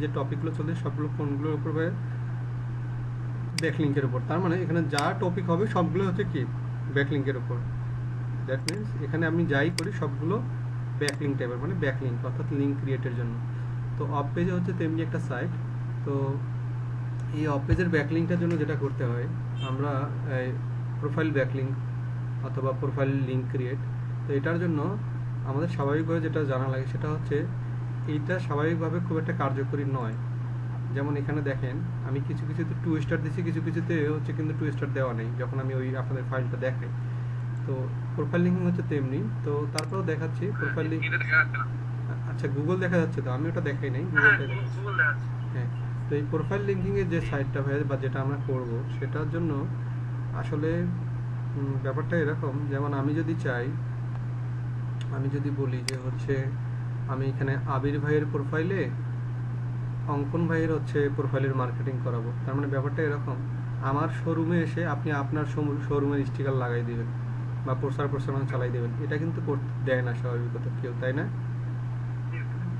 যে টপিকগুলো চলছে সবগুলো কোনগুলোর উপর ভাই? ব্যাকলিঙ্কের উপর। তার মানে এখানে যা টপিক হবে সবগুলো হচ্ছে কি ব্যাকলিঙ্কের উপর। দ্যাট মিনস এখানে আমি যাই করি সবগুলো ব্যাকলিঙ্ক টাইপের, মানে ব্যাকলিঙ্ক অর্থাৎ লিঙ্ক ক্রিয়েটের জন্য। তো অফ পেজে হচ্ছে তেমনি একটা সাইট। তো এই অফ পেজের ব্যাকলিঙ্কটার জন্য যেটা করতে হয়, আমরা প্রোফাইল ব্যাকলিঙ্ক অথবা প্রোফাইল লিঙ্ক ক্রিয়েট, তো এটার জন্য আমাদের স্বাভাবিকভাবে যেটা জানা লাগে সেটা হচ্ছে এইটা স্বাভাবিকভাবে খুব একটা কার্যকরী নয়। যেমন এখানে দেখেন আমি কিছু কিছুতে 2 স্টার দিচ্ছি, কিছু কিছুতে হচ্ছে কিন্তু 2 স্টার দেওয়া নেই যখন আমি ওই আপনাদের ফাইলটা দেখাই। তো প্রোফাইল লিঙ্কিং হচ্ছে তেমনি। তো তারপরেও দেখাচ্ছি প্রোফাইল লিঙ্ক। আচ্ছা, গুগল দেখা যাচ্ছে, তো আমি ওটা দেখাই নাই, গুগলটা দেখাচ্ছি। হ্যাঁ, তো এই প্রোফাইল লিঙ্কিংয়ের যে সাইটটা হয় বা যেটা আমরা করব সেটার জন্য আসলে ব্যাপারটা এরকম, যেমন আমি যদি চাই, আমি যদি বলি যে হচ্ছে আমি এখানে আবির ভাইয়ের প্রোফাইলে অঙ্কন ভাইয়ের হচ্ছে প্রোফাইলের মার্কেটিং করাবো, তার মানে ব্যাপারটা এরকম, আমার শোরুমে এসে আপনি আপনার শোরুমের স্টিকার লাগাই দিবেন বা প্রচার প্রচারণা চালাই দেবেন, এটা কিন্তু করতে দেয় না স্বাভাবিকত কেউ, তাই না?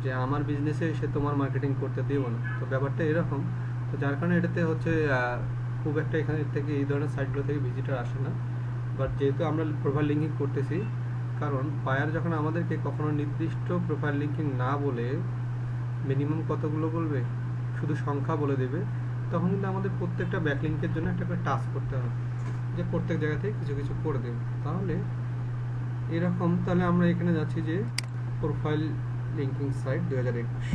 যে আমার বিজনেসে এসে তোমার মার্কেটিং করতে দেবো না, তো ব্যাপারটা এরকম। তো যার কারণে এটাতে হচ্ছে খুব একটা এখানে থেকে এই ধরনের সাইটগুলো থেকে ভিজিটার আসে না। বাট যেহেতু আমরা প্রোফাইল লিঙ্কিং করতেছি, কারণ বায়ার যখন আমাদেরকে কখনো নির্দিষ্ট প্রোফাইল লিঙ্কিং না বলে মিনিমাম কতগুলো বলবে, শুধু সংখ্যা বলে দেবে, তখন কিন্তু আমাদের প্রত্যেকটা ব্যাকলিঙ্কের জন্য একটা করে টাস্ক করতে হবে, যে প্রত্যেক জায়গা থেকে কিছু কিছু করে দেবে। তাহলে এরকম, তাহলে আমরা এখানে যাচ্ছি যে প্রোফাইল লিঙ্কিং সাইট 2021,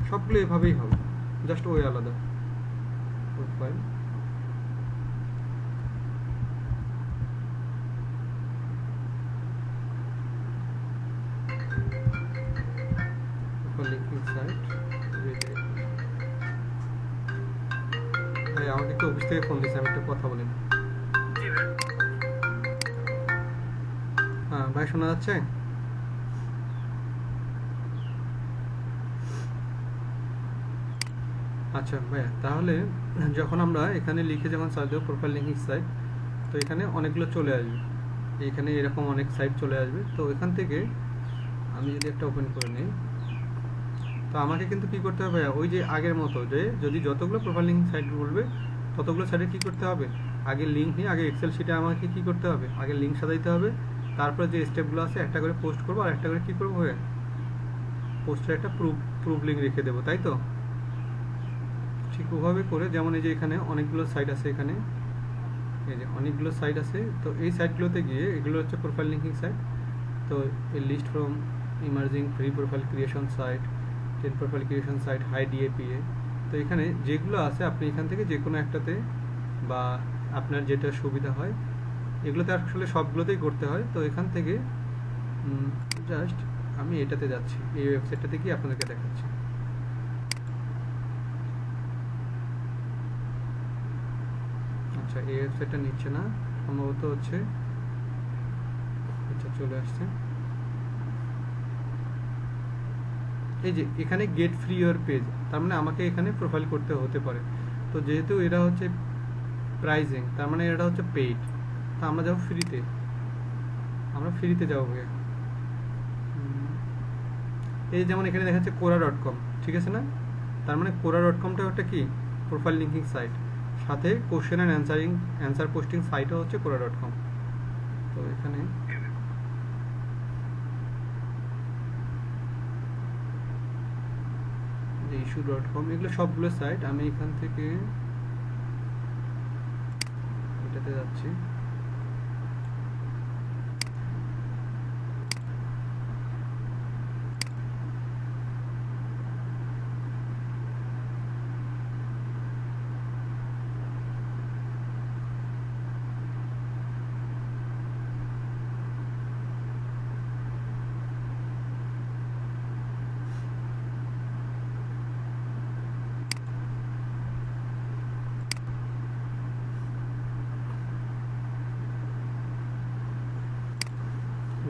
সবগুলো এভাবেই হবে, জাস্ট ওই আলাদা। Profile linking site 2021। ভাই আমাকে একটু অফিস থেকে ফোন দিচ্ছে, আমি একটু কথা বলি। হ্যাঁ ভাই, শোনা যাচ্ছে? আচ্ছা ভাইয়া, তাহলে যখন আমরা এখানে লিখে যখন সার্চ দেবো প্রোফাইল লিঙ্কিং সাইট, তো এখানে অনেকগুলো চলে আসবে, এখানে এরকম অনেক সাইট চলে আসবে। তো এখান থেকে আমি যদি একটা ওপেন করে নিই, তো আমাকে কিন্তু কি করতে হবে ভাইয়া, ওই যে আগের মতো, যে যদি যতগুলো প্রোফাইল লিঙ্কিং সাইট বলবে ততগুলো সাইটে কি করতে হবে, আগে লিঙ্ক নিয়ে আগে এক্সেল শিটে আমাকে কি করতে হবে, আগে লিঙ্ক সাজাইতে হবে, তারপরে যে স্টেপগুলো আছে একটা করে পোস্ট করবো, আর একটা করে কি করবো ভাইয়া, পোস্টের একটা প্রুফ লিঙ্ক রেখে দেবো, তাই তো? ঠিক ওভাবে করে, যেমন এই যে এখানে অনেকগুলো সাইট আছে, এখানে এই যে অনেকগুলো সাইট আছে, তো এই সাইটগুলোতে গিয়ে এগুলো হচ্ছে প্রোফাইল লিঙ্কিং সাইট। তো এই list from emerging free profile creation site, 10 profile creation site, high DA PA, তো এখানে যেগুলো আছে আপনি এখান থেকে যে কোনো একটাতে বা আপনার যেটা সুবিধা হয়, এগুলোতে আসলে সবগুলোতেই করতে হয়। তো এখান থেকে জাস্ট আমি এটাতে যাচ্ছি, এই ওয়েবসাইটটাতে কি আপনাদেরকে দেখাচ্ছি। আচ্ছা, এই ওয়েবসাইটটা নিচ্ছে না সম্ভবত, হচ্ছে আচ্ছা চলে আসছে। এই যে এখানে গেট ফ্রি ইওর পেজ, তার মানে আমাকে এখানে প্রোফাইল করতে হতে পারে। তো যেহেতু এটা হচ্ছে প্রাইজিং, তার মানে এটা হচ্ছে পেইড, তো আমরা যাবো ফ্রিতে, আমরা ফ্রিতে যাবো ভাইয়া। এই যেমন এখানে দেখা যাচ্ছে Quora.com, ঠিক আছে না? তার মানে Quora.comটা একটা কি প্রোফাইল লিঙ্কিং সাইট, সাথে কোশ্চেন অ্যান্ড অ্যান্সার পোস্টিং সাইটও হচ্ছে Quora.com। তো এখানে যে ইস্যু.com, এগুলো সবগুলো সাইট, আমি এখান থেকে এটাতে যাচ্ছি।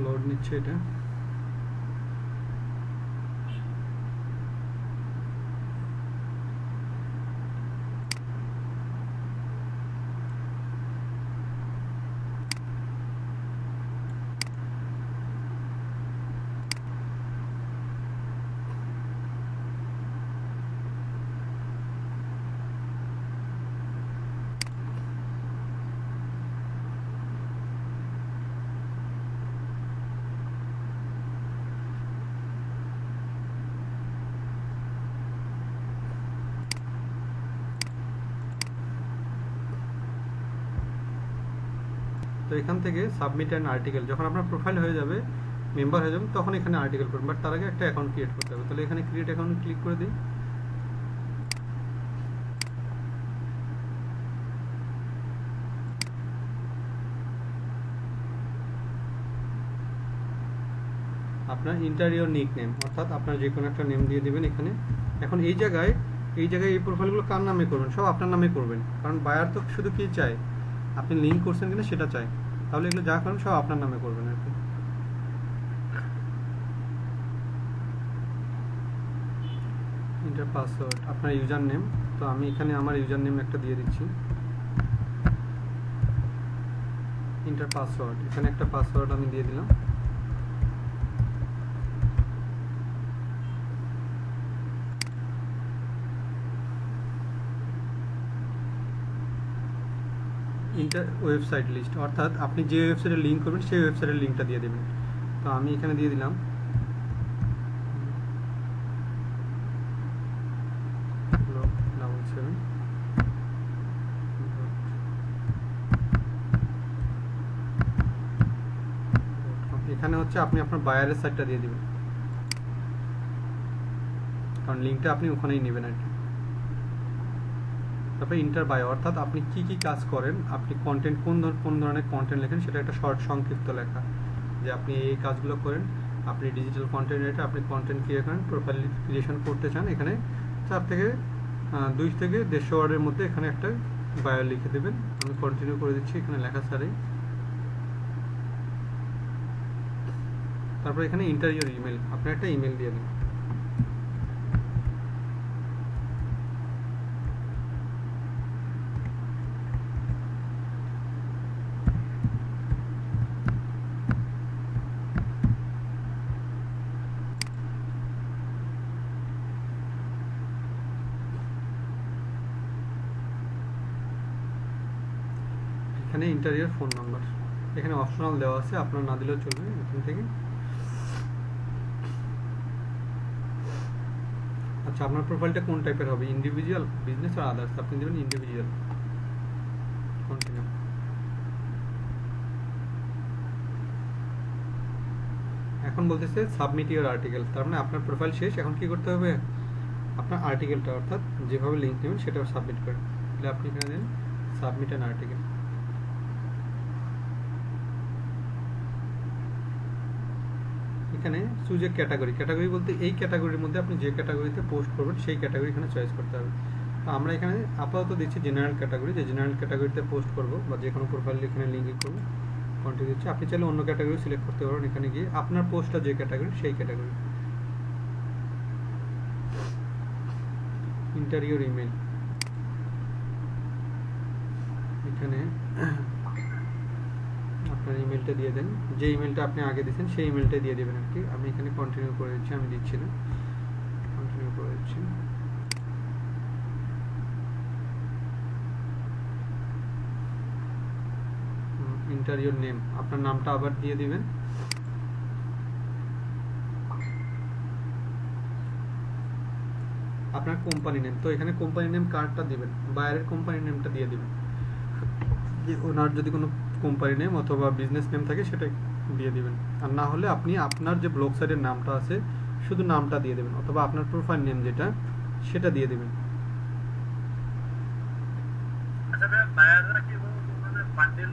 লোড নিচ্ছে এটা। তো এখান থেকে সাবমিট অ্যান আর্টিকেল, যখন আপনার প্রোফাইল হয়ে যাবে, মেম্বার হয়ে যাবেন, তখন এখানে আর্টিকেল করবেন, বাট তার আগে একটা অ্যাকাউন্ট ক্রিয়েট করতে হবে। তাহলে এখানে ক্রিয়েট অ্যাকাউন্ট ক্লিক করে দিই। আপনার ইন্টারিয়র নিক নেম, অর্থাৎ আপনার যে কোনো একটা নেম দিয়ে দেবেন এখানে। এখন এই জায়গায় এই প্রোফাইলগুলো কার নামে করবেন? সব আপনার নামে করবেন, কারণ বায়ার তো শুধু কি চায়, আপনি লিঙ্ক করছেন কিনা সেটা চায়। তাহলে এগুলো যা করেন সব আপনার নামে করবেন আর কি। ইন্টার পাসওয়ার্ড, আপনার ইউজার নেম, তো আমি এখানে আমার ইউজার নেম একটা দিয়ে দিচ্ছি। ইন্টার পাসওয়ার্ড, এখানে একটা পাসওয়ার্ড আমি দিয়ে দিলাম। ইন্টার ওয়েবসাইট লিস্ট, অর্থাৎ আপনি যে ওয়েবসাইটে লিঙ্ক করবেন সেই ওয়েবসাইটের লিঙ্কটা দিয়ে দেবেন। তো আমি এখানে দিয়ে দিলাম এখানে হচ্ছে আপনি আপনার বায়ারের সাইটটা দিয়ে দিবেন, কারণ লিঙ্কটা আপনি ওখানেই নেবেন আর কি। তারপরে ইন্টার বায়ো, অর্থাৎ আপনি কি কি কাজ করেন, আপনি কন্টেন্ট কোন ধরনের কন্টেন্ট লেখেন সেটা একটা শর্ট সংক্ষিপ্ত লেখা, যে আপনি এই কাজগুলো করেন, আপনি ডিজিটাল কন্টেন্ট রেটে আপনি কন্টেন্ট ক্রিয়েট করেন, প্রোফাইল ক্রিয়েশন করতে চান। এখানে 2 থেকে 150 ওয়ার্ডের মধ্যে এখানে একটা বায়ো লিখে দেবেন। আমি কন্টিনিউ করে দিচ্ছি এখানে লেখা ছাড়াই। তারপর এখানে ইন্টারিয়র ইমেল, আপনি একটা ইমেল দিয়ে দিন। এখানে ইন্টারিয়র ফোন নাম্বার, এখানে অপশনাল দেওয়া আছে, আপনার না দিলেও চলবে এখান থেকে। আচ্ছা, আপনার প্রোফাইলটা কোন টাইপের হবে, ইন্ডিভিজুয়াল, বিজনেস আর আদার্স? আপনি দেবেন ইন্ডিভিজুয়াল। কন্টিনিউ। এখন বলতেছে সাবমিট ইউর আর্টিকেল, তার মানে আপনার প্রোফাইল শেষ। এখন কি করতে হবে? আপনার আর্টিকেলটা, অর্থাৎ যেভাবে লিঙ্ক নেবেন সেটাও সাবমিট করেন। তাহলে আপনি এখানে দেন সাবমিট অ্যান আর্টিকেল। এখানে চুজ এ ক্যাটাগরি বলতে এই ক্যাটাগরির মধ্যে আপনি যে ক্যাটাগরিতে পোস্ট করবেন সেই ক্যাটাগরি এখানে চয়েস করতে হবে। তো আমরা এখানে আপাতত দিচ্ছি জেনারেল ক্যাটাগরি, যে জেনারেল ক্যাটাগরিতে পোস্ট করব বা যে কোনো প্রোফাইল এখানে লিঙ্ক করব, কন্টিনিউ দিচ্ছি। আপনি চাইলে অন্য ক্যাটাগরি সিলেক্ট করতে পারেন এখানে গিয়ে, আপনার পোস্টটা যে ক্যাটাগরি সেই ক্যাটাগরি। ইন্টারিয়র ইমেল, এখানে আপনার ইমেলটা দিয়ে দেন, যে ইমেলটা আপনি আগে দিয়েছেন সেই ইমেলটা দিয়ে দেবেন আর কি। আমি এখানে কন্টিনিউ করে দিচ্ছি, আমি দিচ্ছি না, কন্টিনিউ করে দিচ্ছি। ইন্টারিয়র নেম, আপনার নামটা আবার দিয়ে দিবেন। আপনার কোম্পানি নেম, তো এখানে কোম্পানি নেম কার্ডটা দিবেন, বায়ারের কোম্পানি নেমটা দিয়ে দিবেন। যে ওনার যদি কোনো কোম্পানি নেম অথবা বিজনেস নেম থাকে সেটা দিয়ে দিবেন, আর না হলে আপনি আপনার যে ব্লগ সাইটের নামটা আছে শুধু নামটা দিয়ে দেবেন, অথবা আপনার প্রোফাইল নেম যেটা সেটা দিয়ে দেবেন। আচ্ছা ভাই, বায়াররা কি মানে বান্ডেল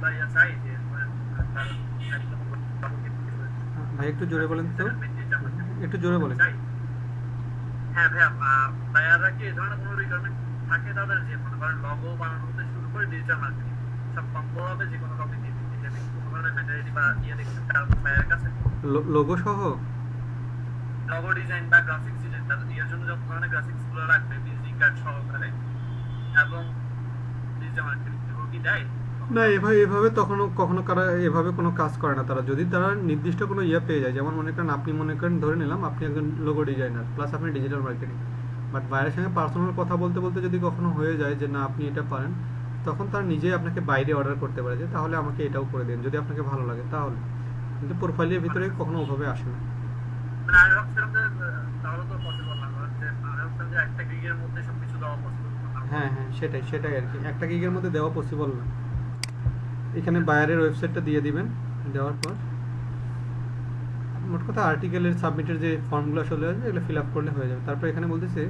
বা ইয়া চাই যে ভাই একটু জোরে বলেন তো, একটু জোরে বলেন। হ্যাঁ ভাইয়া, বায়াররা কি এই ধরনের কোনো রিকোয়ারমেন্ট থাকে তাদের, যে মনে করেন লগো বানানো থেকে শুরু করে ডিজিটাল মার্কেটিং সব সম্ভবভাবে যে কোনো টপিক দিয়ে দিতে, কোনো ধরনের মেটারিয়াল বা ইয়ে দেখতে তার বায়ারের কাছে লোগো সহ লগো ডিজাইন বা গ্রাফিক্স ডিজাইন, তাদের এর জন্য যত ধরনের গ্রাফিক্স গুলো লাগবে ভিজিটিং কার্ড সহকারে এবং ডিজিটাল মার্কেটিং এগুলো কি দেয় না? এভাবে কখনো কারা এভাবে কোনো কাজ করে না তারা, যদি তারা নির্দিষ্ট কোনো ইয়ে পেয়ে যায়। যেমন মনে করেন আপনি ধরে নিলাম আপনি একজন লোগো ডিজাইনার প্লাস আপনি ডিজিটাল মার্কেটিং, বাট বাইরের সঙ্গে পার্সোনাল কথা বলতে বলতে যদি কখনো হয়ে যায় যে না আপনি এটা পারেন, তখন তার নিজেই আপনাকে বাইরে অর্ডার করতে পারে যে তাহলে আমাকে এটাও করে দিন যদি আপনাকে ভালো লাগে তাহলে, কিন্তু প্রোফাইলের ভিতরে কখনো ওভাবে আসে না। মানে আমি ভাবছিলাম যে তাহলে তো পসিবল না, কারণ যে আমি ভাবছিলাম যে একটা গিগের মধ্যে সবকিছু দেওয়া পসিবল না। হ্যাঁ সেটাই আর কি, একটা গিগের মধ্যে দেওয়া পসিবল না। এখানে বায়ারের ওয়েবসাইটটা দিয়ে দিবেন। দেওয়ার পর মোট কথা আর্টিকেলের সাবমিটের যে ফর্মগুলো চলে আসবে এগুলো ফিল আপ করলে হয়ে যাবে। তারপর এখানে বলতেছে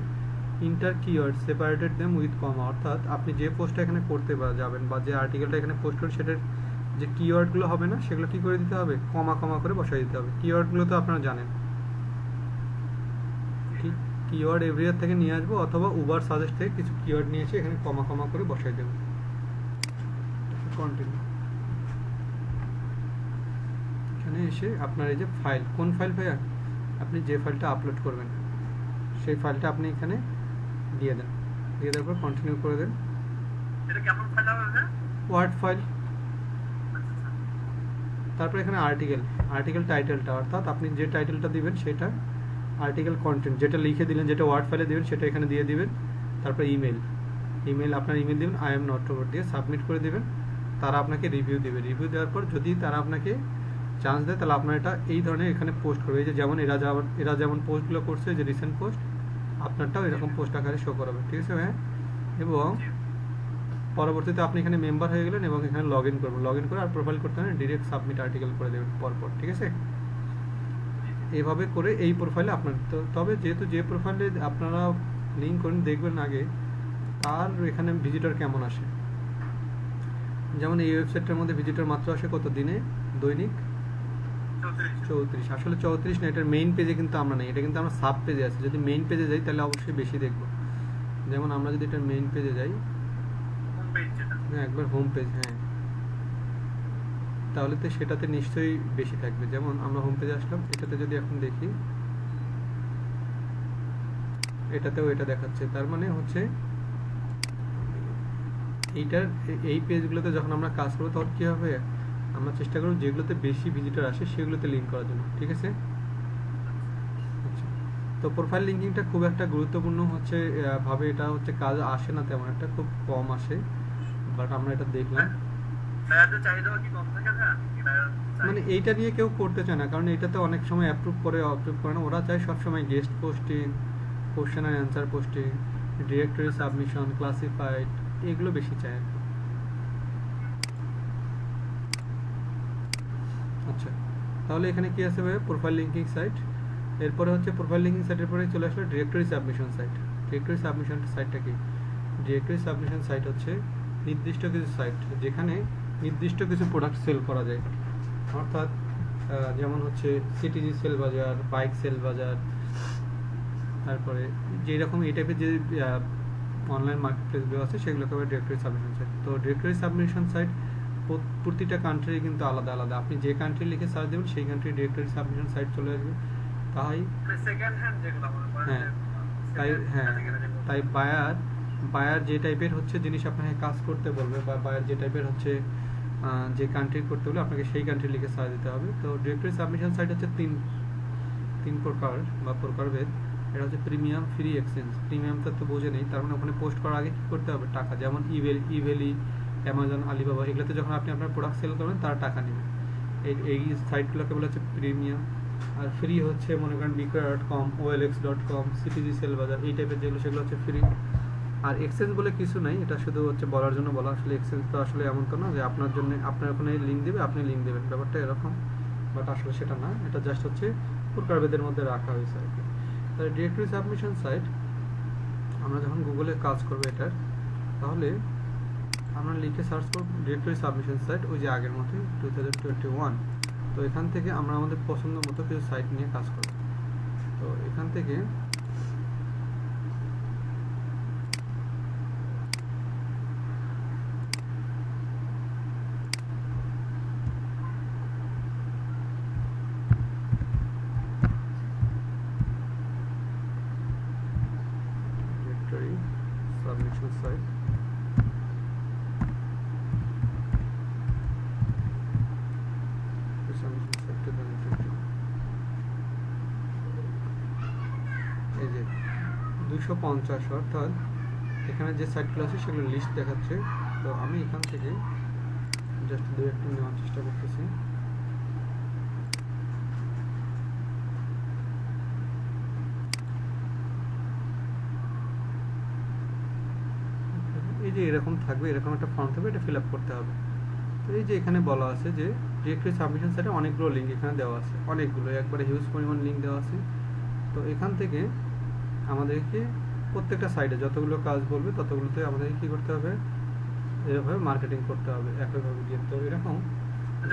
enter keyword separated them with comma, অর্থাৎ আপনি যে পোস্টটা এখানে করতে যাবেন বা যে আর্টিকেলটা এখানে পোস্ট করবেন সেটার যে কিওয়ার্ডগুলো হবে না সেগুলো কী করে দিতে হবে, কমা কমা করে বসাই দিতে হবে। কিওয়ার্ডগুলো তো আপনারা জানেন, কিওয়ার্ড এভরিওয়ার থেকে নিয়ে আসবো অথবা উবার সাজেস্ট থেকে কিছু কিওয়ার্ড নিয়ে এসে এখানে কমা কমা করে বসাই দেবো। কন্টিনিউ। এখানে এসে আপনার এই যে ফাইল, কোন ফাইল ভাইয়া, আপনি যে ফাইলটা আপলোড করবেন সেই ফাইলটা আপনি এখানে দিয়ে দেন। দিয়ে দেওয়ার পর কন্টিনিউ করে দেন। এটা কেমন ফাইল হবে? Word file. তারপর এখানে আর্টিকেল টাইটেলটা, অর্থাৎ আপনি যে টাইটেলটা দিবেন সেটা আর্টিকেল কন্টেন্ট, যেটা লিখে দিলেন, যেটা ওয়ার্ড ফাইলে দিবেন সেটা এখানে দিয়ে দিবেন। তারপর ইমেল আপনার ইমেল দিবেন, আই এম নট রোবট দিয়ে সাবমিট করে দিবেন। তারা আপনাকে রিভিউ দেবে। রিভিউ দেওয়ার পর যদি তারা আপনাকে চান্স দেয় তাহলে আপনার এটা এই ধরনের এখানে পোস্ট করবে। এই যে যেমন এরা যেমন পোস্টগুলো করছে, যে রিসেন্ট পোস্ট, আপনারটাও এরকম পোস্ট আকারে শো করাবে। ঠিক আছে ভাইয়া? এবং পরবর্তীতে আপনি এখানে মেম্বার হয়ে গেলেন এবং এখানে লগ ইন করবেন। লগ ইন করে আর প্রোফাইল করতে হবে, ডিরেক্ট সাবমিট আর্টিকেল করে দেবেন পরপর। ঠিক আছে? এইভাবে করে এই প্রোফাইলে আপনার তবে যেহেতু যে প্রোফাইলে আপনারা লিঙ্ক করেন দেখবেন আগে তার এখানে ভিজিটর কেমন আসে। যেমন এই ওয়েবসাইটটার মধ্যে ভিজিটর মাত্র আসে কত দিনে, দৈনিক 34। আসলে 34 না, এটার মেইন পেজে কিন্তু আমরা নেই, এটা কিন্তু আমরা সাব পেজে আছে। যদি মেইন পেজে যাই তাহলে অবশ্যই বেশি দেখব। যেমন আমরা যদি এটার মেইন পেজে যাই, হ্যাঁ একবার হোম পেজ, হ্যাঁ, তাহলে তো সেটাতে নিশ্চয়ই বেশি থাকবে। যেমন আমরা হোম পেজে আসলাম, এটাতে যদি এখন দেখি এটাতেও এটা দেখাচ্ছে। তার মানে হচ্ছে এই পেজগুলোতে যখন আমরা কাজ করবো তখন কী হবে, আমরা চেষ্টা করব যেগুলোতে বেশি ভিজিটর আসে সেগুলোতে লিঙ্ক করার জন্য। ঠিক আছে? আচ্ছা, তো প্রোফাইল লিঙ্কিংটা খুব একটা গুরুত্বপূর্ণ হচ্ছে ভাবে এটা হচ্ছে কাজ আসে না তেমন একটা, খুব কম আসে, বাট আমরা এটা দেখলাম। মানে এইটা নিয়ে কেউ করতে চায় না, কারণ এটাতে অনেক সময় অ্যাপ্রুভ করে না। ওরা চায় সবসময় গেস্ট পোস্টিং, কোশ্চেন আর answer posting, directory submission, classified, এগুলো বেশি চায়। আচ্ছা, তাহলে এখানে কি আছে ভাই, প্রোফাইল লিঙ্কিং সাইট। এরপরে হচ্ছে প্রোফাইল লিঙ্কিং সাইটের পরে চলে আসলো directory submission site. Directory submission সাইটটা কি? ডিরেক্টরি সাবমিশন সাইট হচ্ছে নির্দিষ্ট কিছু সাইট যেখানে নির্দিষ্ট কিছু প্রোডাক্ট সেল করা যায়। অর্থাৎ যেমন হচ্ছে সিটিজি সেল বাজার, বাইক সেল বাজার, তারপরে যেরকম এই টাইপের যে অনলাইন মার্কেট প্লেসগুলো আছে সেগুলোকে আবার ডিরেক্টরি সাবমিশন সাইট। তো ডিরেক্টরি সাবমিশন সাইট প্রতিটা কান্ট্রি কিন্তু আলাদা আলাদা। আপনি যে কান্ট্রি লিখে সার্চ দেবেন সেই কান্ট্রি ডিরেক্টরি সাবমিশন সাইট চলে আসবে। তাই তাই বায়ার যে টাইপের হচ্ছে জিনিস আপনাকে কাজ করতে বলবে বা বায়ার যে টাইপের হচ্ছে যে কান্ট্রি করতে বলে আপনাকে সেই কান্ট্রি লিখে সার্চ দিতে হবে। তো ডিরেক্টরি সাবমিশন সাইট হচ্ছে তিন প্রকার বা প্রকারভেদ। এটা হচ্ছে প্রিমিয়াম, ফ্রি, এক্সচেঞ্জ। প্রিমিয়ামটা তো বোঝে নেই, তার মানে ওখানে পোস্ট করার আগে কী করতে হবে, টাকা। যেমন ইভেলি, অ্যামাজন, আলিবাবা, এগুলোতে যখন আপনি আপনার প্রোডাক্ট সেল করবেন তারা টাকা নেবে। এই সাইটগুলোকে বলা হচ্ছে প্রিমিয়াম। আর ফ্রি হচ্ছে মনে করেন বিক্রয়.com, OLX.com, সিটিজি সেল বাজার, এই টাইপের যেগুলো সেগুলো হচ্ছে ফ্রি। আর এক্সচেঞ্জ বলে কিছু নাই, এটা শুধু হচ্ছে বলার জন্য বলা। আসলে এক্সচেঞ্জ তো আসলে এমন তো না যে আপনার জন্য আপনার ওখানে লিঙ্ক দেবে আপনি লিঙ্ক দেবেন, ব্যাপারটা এরকম, বাট আসলে সেটা না। এটা জাস্ট হচ্ছে প্রকারভেদের মধ্যে রাখা হয়েছে আর কি। তাহলে ডিরেক্টরি সাবমিশন সাইট আমরা যখন গুগলে কাজ করবো এটার, তাহলে আমরা লিখে সার্চ করব ডিরেক্টরি সাবমিশন সাইট, ওই যে আগের মতোই 2021। তো এখান থেকে আমরা আমাদের পছন্দ মতো কিছু সাইট নিয়ে কাজ করব। তো এখান থেকে ডিরেক্টরি সাবমিশন সাইট, এই যে 250, অর্থাৎ এখানে যে সাইটগুলো আছে সেগুলো লিস্ট দেখাচ্ছে। তো আমি এখান থেকে জাস্ট দু একটা নেওয়ার চেষ্টা করতেছি। এই যে এরকম থাকবে, এরকম একটা ফর্ম থাকবে, এটা ফিল আপ করতে হবে। তো তো এই যে এখানে বলা আছে যে ডিরেক্টরি সাবমিশন সাইটে অনেকগুলো লিঙ্ক এখানে দেওয়া আছে, অনেকগুলো, একবারে হিউজ পরিমাণ লিঙ্ক দেওয়া আছে। তো এখান থেকে আমাদেরকে প্রত্যেকটা সাইডে যতগুলো কাজ বলবে ততগুলোতে আমাদেরকে কী করতে হবে, এভাবে মার্কেটিং করতে হবে একইভাবে গিয়ে। তো এরকম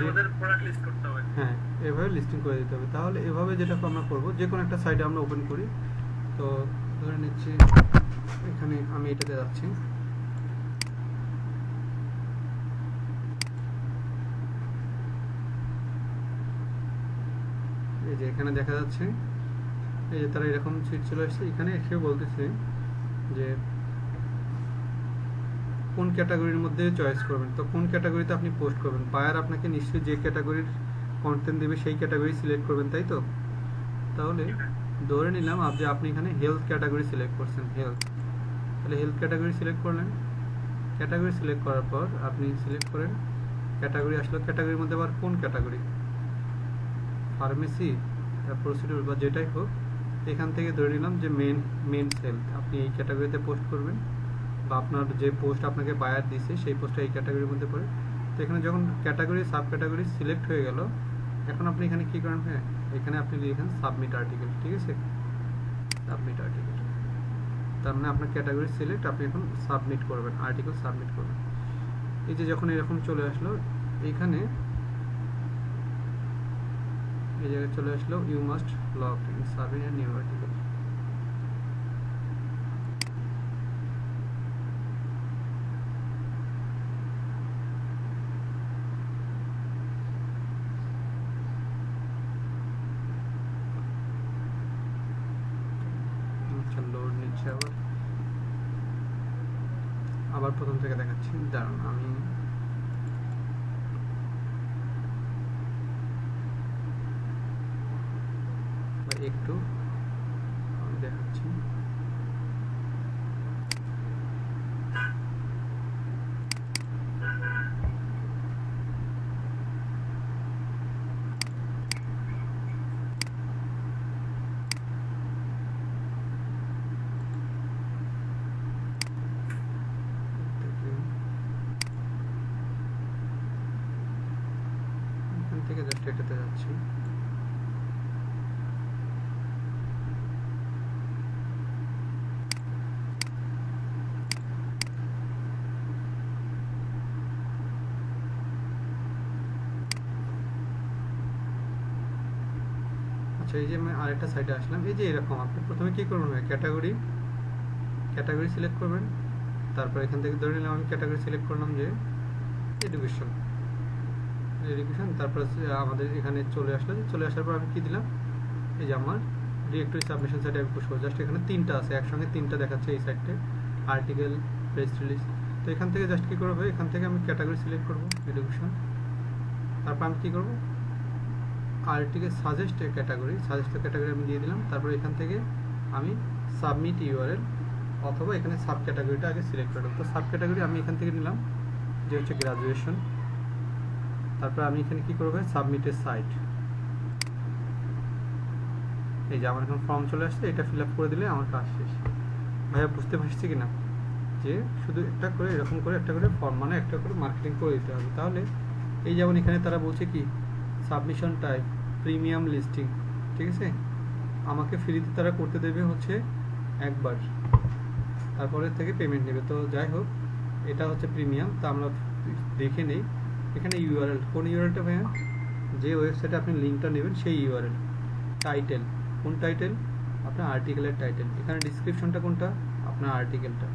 ওদের প্রোডাক্ট লিস্ট করতে হবে। হ্যাঁ, এভাবে লিস্টিং করে দিতে হবে। তাহলে এভাবে যেটা আমরা করব, যে কোনো একটা সাইডে আমরা ওপেন করি। তো ধরে নিচ্ছি এখানে আমি এটাতে যাচ্ছি, এই যে এখানে দেখা যাচ্ছে এই যে তারা এরকম সিট চলে আসছে। এখানে এসে বলতেছে যে কোন ক্যাটাগরির মধ্যে চয়েস করবেন। তো কোন ক্যাটাগরিতে আপনি পোস্ট করবেন, বায়ার আপনাকে নিশ্চয়ই যে ক্যাটাগরির কন্টেন্ট দেবে সেই ক্যাটাগরি সিলেক্ট করবেন, তাই তো? তাহলে ধরে নিলাম যে আপনি এখানে হেলথ ক্যাটাগরি সিলেক্ট করছেন, হেলথ। তাহলে হেলথ ক্যাটাগরি সিলেক্ট করলেন। ক্যাটাগরি সিলেক্ট করার পর আপনি সিলেক্ট করেন, ক্যাটাগরি আসলো। ক্যাটাগরির মধ্যে আবার কোন ক্যাটাগরি, ফার্মেসি, প্রসিডিউর বা যেটাই হোক, এখান থেকে ধরে নিলাম যে মেন হেলথ আপনি এই ক্যাটাগরিতে পোস্ট করবেন, বা আপনার যে পোস্ট আপনাকে বায়ার দিছে সেই পোস্টটা এই ক্যাটাগরির মধ্যে পড়ে। তো এখানে যখন ক্যাটাগরি সাব ক্যাটাগরি সিলেক্ট হয়ে গেল, এখন আপনি এখানে কী করেন, হ্যাঁ এখানে আপনি লিখেন সাবমিট আর্টিকেল, ঠিক আছে? সাবমিট আর্টিকেল, তার মানে আপনার ক্যাটাগরি সিলেক্ট, আপনি এখন সাবমিট করবেন, আর্টিকেল সাবমিট করবেন। এই যে যখন এরকম চলে আসলো, এইখানে এই জায়গায় চলে আসলো you must log in submit a new article. Load নিচ্ছে, আবার প্রথম থেকে দেখাচ্ছি, দাঁড়ান আমি একটু দেখাচ্ছি। এখান থেকে জাস্ট এটাতে যাচ্ছি। আচ্ছা, এই যে আমি আরেকটা সাইডে আসলাম। এই যে এরকম আপনি প্রথমে কী করবেন, ক্যাটাগরি সিলেক্ট করবেন। তারপর এখান থেকে ধরে নিলাম আমি ক্যাটাগরি সিলেক্ট করলাম যে এডুকেশন। তারপর আমাদের এখানে চলে আসলো। চলে আসার পর আমি কী দিলাম, এই যে আমার ডিরেক্টরি সাবমিশন সাইটে আমি পুশ করব। জাস্ট এখানে তিনটা আছে, একসঙ্গে তিনটা দেখাচ্ছে এই সাইটে, আর্টিকেল, প্রেস রিলিজ। তো এখান থেকে জাস্ট কী করবো, এখান থেকে আমি ক্যাটাগরি সিলেক্ট করবো এডুকেশন। তারপর আমি কী করবো, আর্টিকেল সাজেস্ট ক্যাটাগরি আমি দিয়ে দিলাম। তারপর এখান থেকে আমি সাবমিট ইউআরএল, অথবা এখানে সাব ক্যাটাগরিটা আগে সিলেক্ট করলাম। তো সাব ক্যাটাগরি আমি এখান থেকে নিলাম যে হচ্ছে গ্রাজুয়েশন। তারপর আমি এখানে কী করবো, সাবমিটের সাইট। এই যে আমার এখন ফর্ম চলে আসছে, এটা ফিল আপ করে দিলে আমার কাজ শেষ। ভাইয়া বুঝতে পারছি কি না, যে শুধু একটা করে এরকম করে একটা করে ফর্ম, মানে একটা করে মার্কেটিং করে দিতে হবে। তাহলে এই যেমন এখানে তারা বলছে কি সাবমিশন টাইপ প্রিমিয়াম লিস্টিং, ঠিক আছে? আমাকে ফ্রিতে তারা করতে দেবে হচ্ছে একবার, তারপরে থেকে পেমেন্ট নেবে। তো যাই হোক, এটা হচ্ছে প্রিমিয়াম। তা আমরা দেখে নেই এখানে ইউআরএল, কোন ইউআরএলটা ভাইয়া, যে ওয়েবসাইটে আপনি লিঙ্কটা নেবেন সেই ইউআরএল। টাইটেল, কোন টাইটেল, আপনার আর্টিকেলের টাইটেল। এখানে ডিসক্রিপশনটা কোনটা, আপনার আর্টিকেলটা।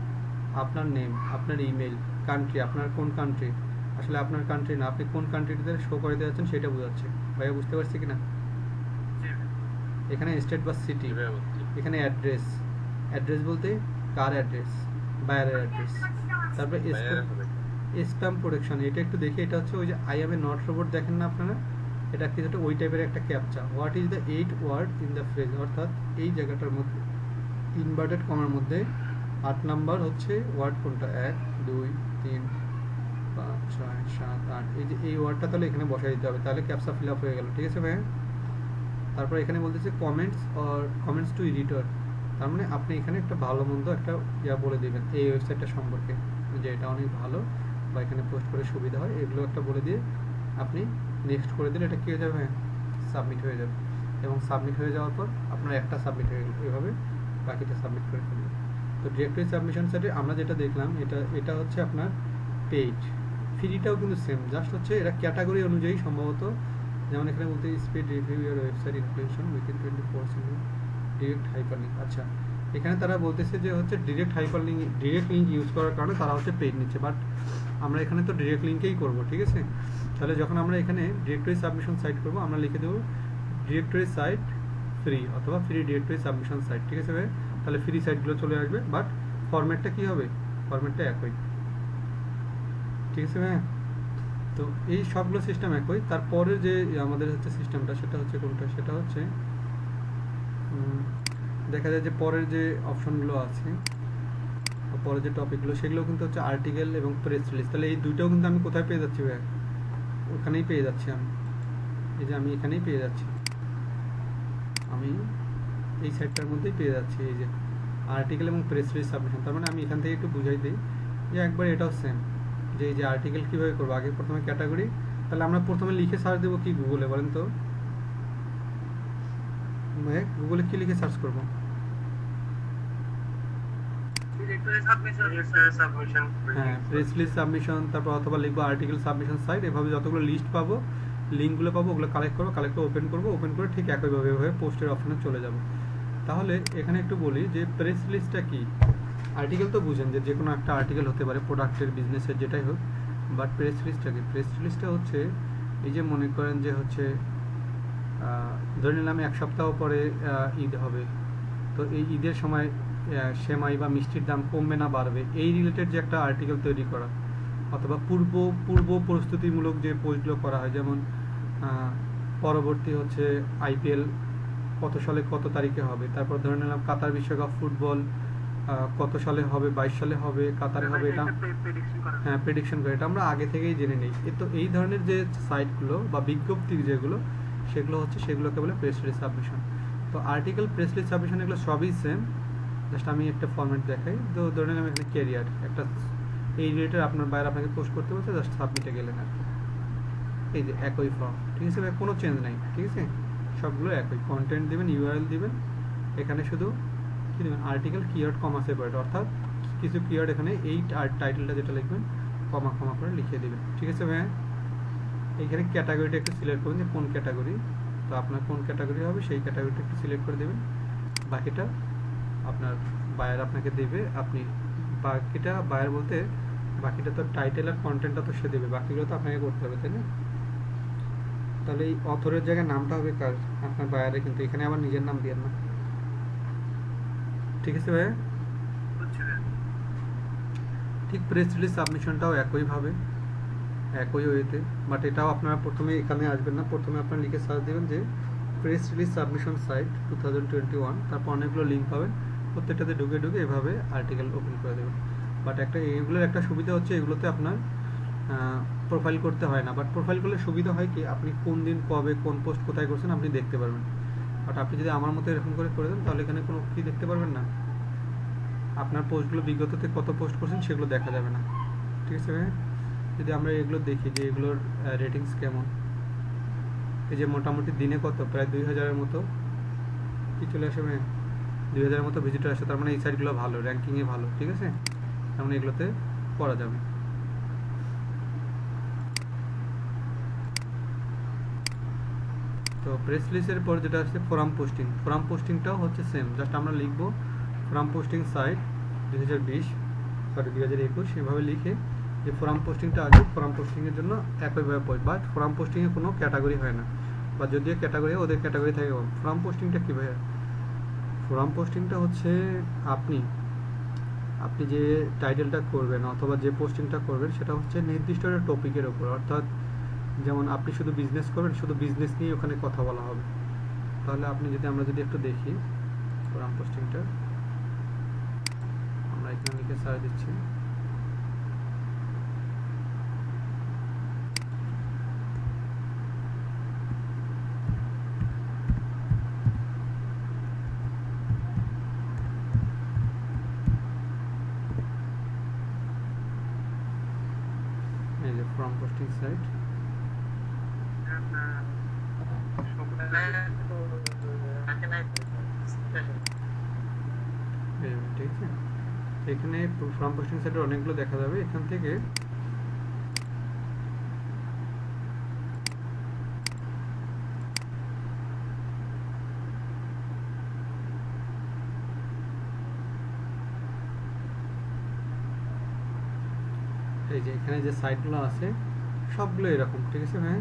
আপনার নেম, আপনার ইমেল, কান্ট্রি, আপনার কোন কান্ট্রি, আসলে আপনার কান্ট্রি না, আপনি কোন কান্ট্রিতে শো করতে যাচ্ছেন সেটা বোঝাচ্ছে। ভাইয়া বুঝতে পারছি কি না? এখানে স্টেট বা সিটি, এখানে অ্যাড্রেস বলতে কার অ্যাড্রেস, বায়ারের অ্যাড্রেস। তারপরে স্প্যাম প্রোটেকশন, এটা একটু দেখি। এটা হচ্ছে ওই যে I am a not robot দেখেন না আপনারা, এটা কিছুটা ওই টাইপের একটা captcha. What is the 8 word in the phrase, অর্থাৎ এই জায়গাটার মধ্যে ইনভার্টেড কমার মধ্যে 8 নাম্বার হচ্ছে ওয়ার্ড কোনটা, 1 2 3 5 6 7 8, এই যে এই ওয়ার্ডটা তাহলে এখানে বসাই দিতে হবে, তাহলে ক্যাপচা ফিল আপ হয়ে গেল, ঠিক আছে ভাই? তারপর এখানে বলতেছে কমেন্টস টু এডিটর, তার মানে আপনি এখানে একটা ভালো মন্দ একটা বলে দেবেন এই ওয়েবসাইটটা সম্পর্কে, যে এটা অনেক ভালো, বা এখানে পোস্ট করে সুবিধা হয়, এগুলো একটা বলে দিয়ে আপনি নেক্সট করে দিলে এটা কী হয়ে যাবে, সাবমিট হয়ে যাবে। এবং সাবমিট হয়ে যাওয়ার পর আপনার একটা সাবমিট হয়ে গেল, এভাবে বাকিটা সাবমিট করে ফেলবেন। তো ডিরেক্টরি সাবমিশন সাইটে আমরা যেটা দেখলাম এটা হচ্ছে আপনার পেইড। ফ্রিটাও কিন্তু সেম, জাস্ট হচ্ছে এটা ক্যাটাগরি অনুযায়ী সম্ভবত, যেমন এখানে বলতে speed review your website information within 24/7 direct hyperlink. আচ্ছা, এখানে তারা বলতেছে যে হচ্ছে ডিরেক্ট লিঙ্ক ইউজ করার কারণে তারা হচ্ছে পেইড নিচ্ছে, বাট আমরা এখানে তো ডিরেক্ট লিঙ্কেই করব, ঠিক আছে। তাহলে যখন আমরা এখানে ডিরেক্টরি সাবমিশন সাইট করব, আমরা লিখে দেবো ডিরেক্টরি সাইট ফ্রি অথবা ফ্রি ডিরেক্টরি সাবমিশন সাইট, ঠিক আছে ভাই। তাহলে ফ্রি সাইটগুলো চলে আসবে, বাট ফরম্যাটটা কী হবে, ফরম্যাটটা একই, ঠিক আছে ভাই। তো এই সবগুলো সিস্টেম একই। তারপরে যে আমাদের হচ্ছে সিস্টেমটা, সেটা হচ্ছে কোনটা, সেটা হচ্ছে দেখা যায় যে পরের যে অপশনগুলো আছে, পরের যে টপিকগুলো, সেগুলো কিন্তু হচ্ছে আর্টিকেল এবং প্রেস রিলিজ। তাহলে এই দুইটাও কিন্তু আমি কোথায় পেয়ে যাচ্ছি ভাই, ওখানেই পেয়ে যাচ্ছি আমি, এই যে আমি এখানেই পেয়ে যাচ্ছি, আমি এই সাইটটার মধ্যেই পেয়ে যাচ্ছি, এই যে আর্টিকেল এবং প্রেস রিলিজ সাবমিশন। তার মানে আমি এখান থেকে একটু বুঝাই দিই যে একবার এটাও সেম, যে এই যে আর্টিকেল কীভাবে করবো, আগে প্রথমে ক্যাটাগরি, তাহলে আমরা প্রথমে লিখে সার্চ দেবো কি গুগলে, বলেন তো গুগলে কি লিখে সার্চ করবো, হ্যাঁ প্রেস রিলিজ সাবমিশন, তারপর অথবা লিখবো আর্টিকেল সাবমিশন সাইট, এভাবে যতগুলো লিস্ট পাবো, লিঙ্কগুলো পাবো, ওগুলো কালেক্ট করবো, ওপেন করে ঠিক একইভাবে এভাবে পোস্টের অপশনে চলে যাব। তাহলে এখানে একটু বলি যে প্রেস রিলিজটা কি। আর্টিকেল তো বুঝেন যে কোনো একটা আর্টিকেল হতে পারে, প্রোডাক্টের, বিজনেসের, যেটাই হোক, বাট প্রেস রিলিজটা কি, প্রেস রিলিজটা হচ্ছে এই যে মনে করেন যে হচ্ছে ধরে নিলাম 1 সপ্তাহ পরে ঈদ হবে, তো এই ঈদের সময় সেমাই বা মিষ্টির দাম কমবে না বাড়বে, এই রিলেটেড যে একটা আর্টিকেল তৈরি করা, অথবা পূর্ব প্রস্তুতিমূলক যে পোস্টগুলো করা হয়, যেমন পরবর্তী হচ্ছে আইপিএল কত সালে কত তারিখে হবে, তারপর ধরে নিলাম কাতার বিশ্বকাপ ফুটবল কত সালে হবে, 22 সালে হবে, কাতারে হবে, এটা হ্যাঁ প্রেডিকশন করে, এটা আমরা আগে থেকেই জেনে নিই। তো এই ধরনের যে সাইটগুলো বা বিজ্ঞপ্তি যেগুলো, সেগুলোকে বলে প্রেস রিলিজ সাবমিশন। তো আর্টিকেল, প্রেস রিলিজ সাবমিশন এগুলো সবই সেম, জাস্ট আমি একটা ফরম্যাট দেখাই। তো ধরে নিলাম এখানে ক্যারিয়ার একটা, এই রিলেটেড আপনার বাইরে আপনাকে পোস্ট করতে বলছে, জাস্ট সাবমিটে গেলেন আর কি, এই যে একই ফর্ম, ঠিক আছে ভাই, কোনো চেঞ্জ নাই, ঠিক আছে, সবগুলো একই। কন্টেন্ট দিবেন, ইউআরএল দিবেন, এখানে শুধু কী দেবেন, আর্টিকেল কিওয়ার্ড কমা সেপারেট, অর্থাৎ কিছু কিওয়ার্ড এখানে এই টাইটেলটা যেটা লিখবেন কমা করে লিখিয়ে দেবেন, ঠিক আছে ভাই। এইখানে ক্যাটাগরিটা একটু সিলেক্ট করুন যে কোন ক্যাটাগরি, তো আপনার কোন ক্যাটাগরি হবে সেই ক্যাটাগরিটা একটু সিলেক্ট করে দেবেন। বাকিটা আপনার বায়ার আপনাকে দেবে, আপনি বাকিটা বায়ার বলতে বাকিটা তো টাইটেল আর কন্টেন্টটা তো সে দেবে, বাকিগুলো তো আপনাকে করতে হবে, তাই না। তাহলে এই অথরের জায়গায় নামটা হবে কার, আপনার বায়ারে, কিন্তু এখানে আবার নিজের নাম দিয়ে না, ঠিক আছে ভাইয়া। ঠিক প্রেস রিলিজ সাবমিশনটাও একইভাবে, একই ওয়েতে, বাট এটাও আপনারা প্রথমে এখানে আসবেন না, প্রথমে আপনারা লিখে সার্চ দেবেন যে প্রেস রিলিজ সাবমিশন সাইট 2021, তারপর অনেকগুলো লিঙ্ক পাবেন, প্রত্যেকটাতে ঢুকে এভাবে আর্টিকেল ওপেন করে দেবেন। বাট এগুলোর একটা সুবিধা হচ্ছে এগুলোতে আপনার প্রোফাইল করতে হয় না, বাট প্রোফাইল করলে সুবিধা হয় কি, আপনি কোন দিন কবে কোন পোস্ট কোথায় করছেন আপনি দেখতে পারবেন। বাট আপনি যদি আমার মতো এরকম করে দেন, তাহলে এখানে কোনো কি দেখতে পারবেন না, আপনার পোস্টগুলো বিগততে কত পোস্ট করছেন সেগুলো দেখা যাবে না, ঠিক আছে ভাই। যদি আমরা এগুলো দেখি যে এগুলোর রেটিংস কেমন, এই যে মোটামুটি দিনে কত, প্রায় 2000-এর মতো কি চলে আসে ভাই, 2000-এর মতো ভিজিটর আসে, তার মানে এই সাইটগুলো ভালো, র্যাঙ্কিংয়ে ভালো, ঠিক আছে, তার মানে এগুলোতে করা যাবে। তো প্রেস রিলিজের পর যেটা আসছে ফোরাম পোস্টিংটাও হচ্ছে সেম, জাস্ট আমরা লিখবো ফোরাম পোস্টিং সাইট 2021 এভাবে লিখে যে ফোরাম পোস্টিংটা আছে, ফোরাম পোস্টিংয়ের জন্য একইভাবে পোস্ট, বাট ফোরাম পোস্টিংয়ে কোনো ক্যাটাগরি হয় না, বা যদিও ক্যাটাগরি ওদের ক্যাটাগরি থাকে। ফোরাম পোস্টিংটা কী ভাই, ফোরাম পোস্টিংটা হচ্ছে আপনি যে টাইটেলটা করবেন অথবা যে পোস্টিংটা করবেন সেটা হচ্ছে নির্দিষ্ট একটা টপিকের ওপর, অর্থাৎ যেমন আপনি শুধু বিজনেস করবেন, শুধু বিজনেস নিয়ে ওখানে কথা বলা হবে। তাহলে আমরা যদি একটু দেখি ফোরাম পোস্টিংটা, আমরা এখানে লিখে সার্চ দিচ্ছি, পোস্টিং সাইট, ঠিক আছে। এখানে ফ্রম পোস্টিং সাইটের অনেকগুলো দেখা যাবে। এখান থেকে এই যে এখানে যে সাইটগুলো আছে সবগুলো এরকম, ঠিক আছে ভাই।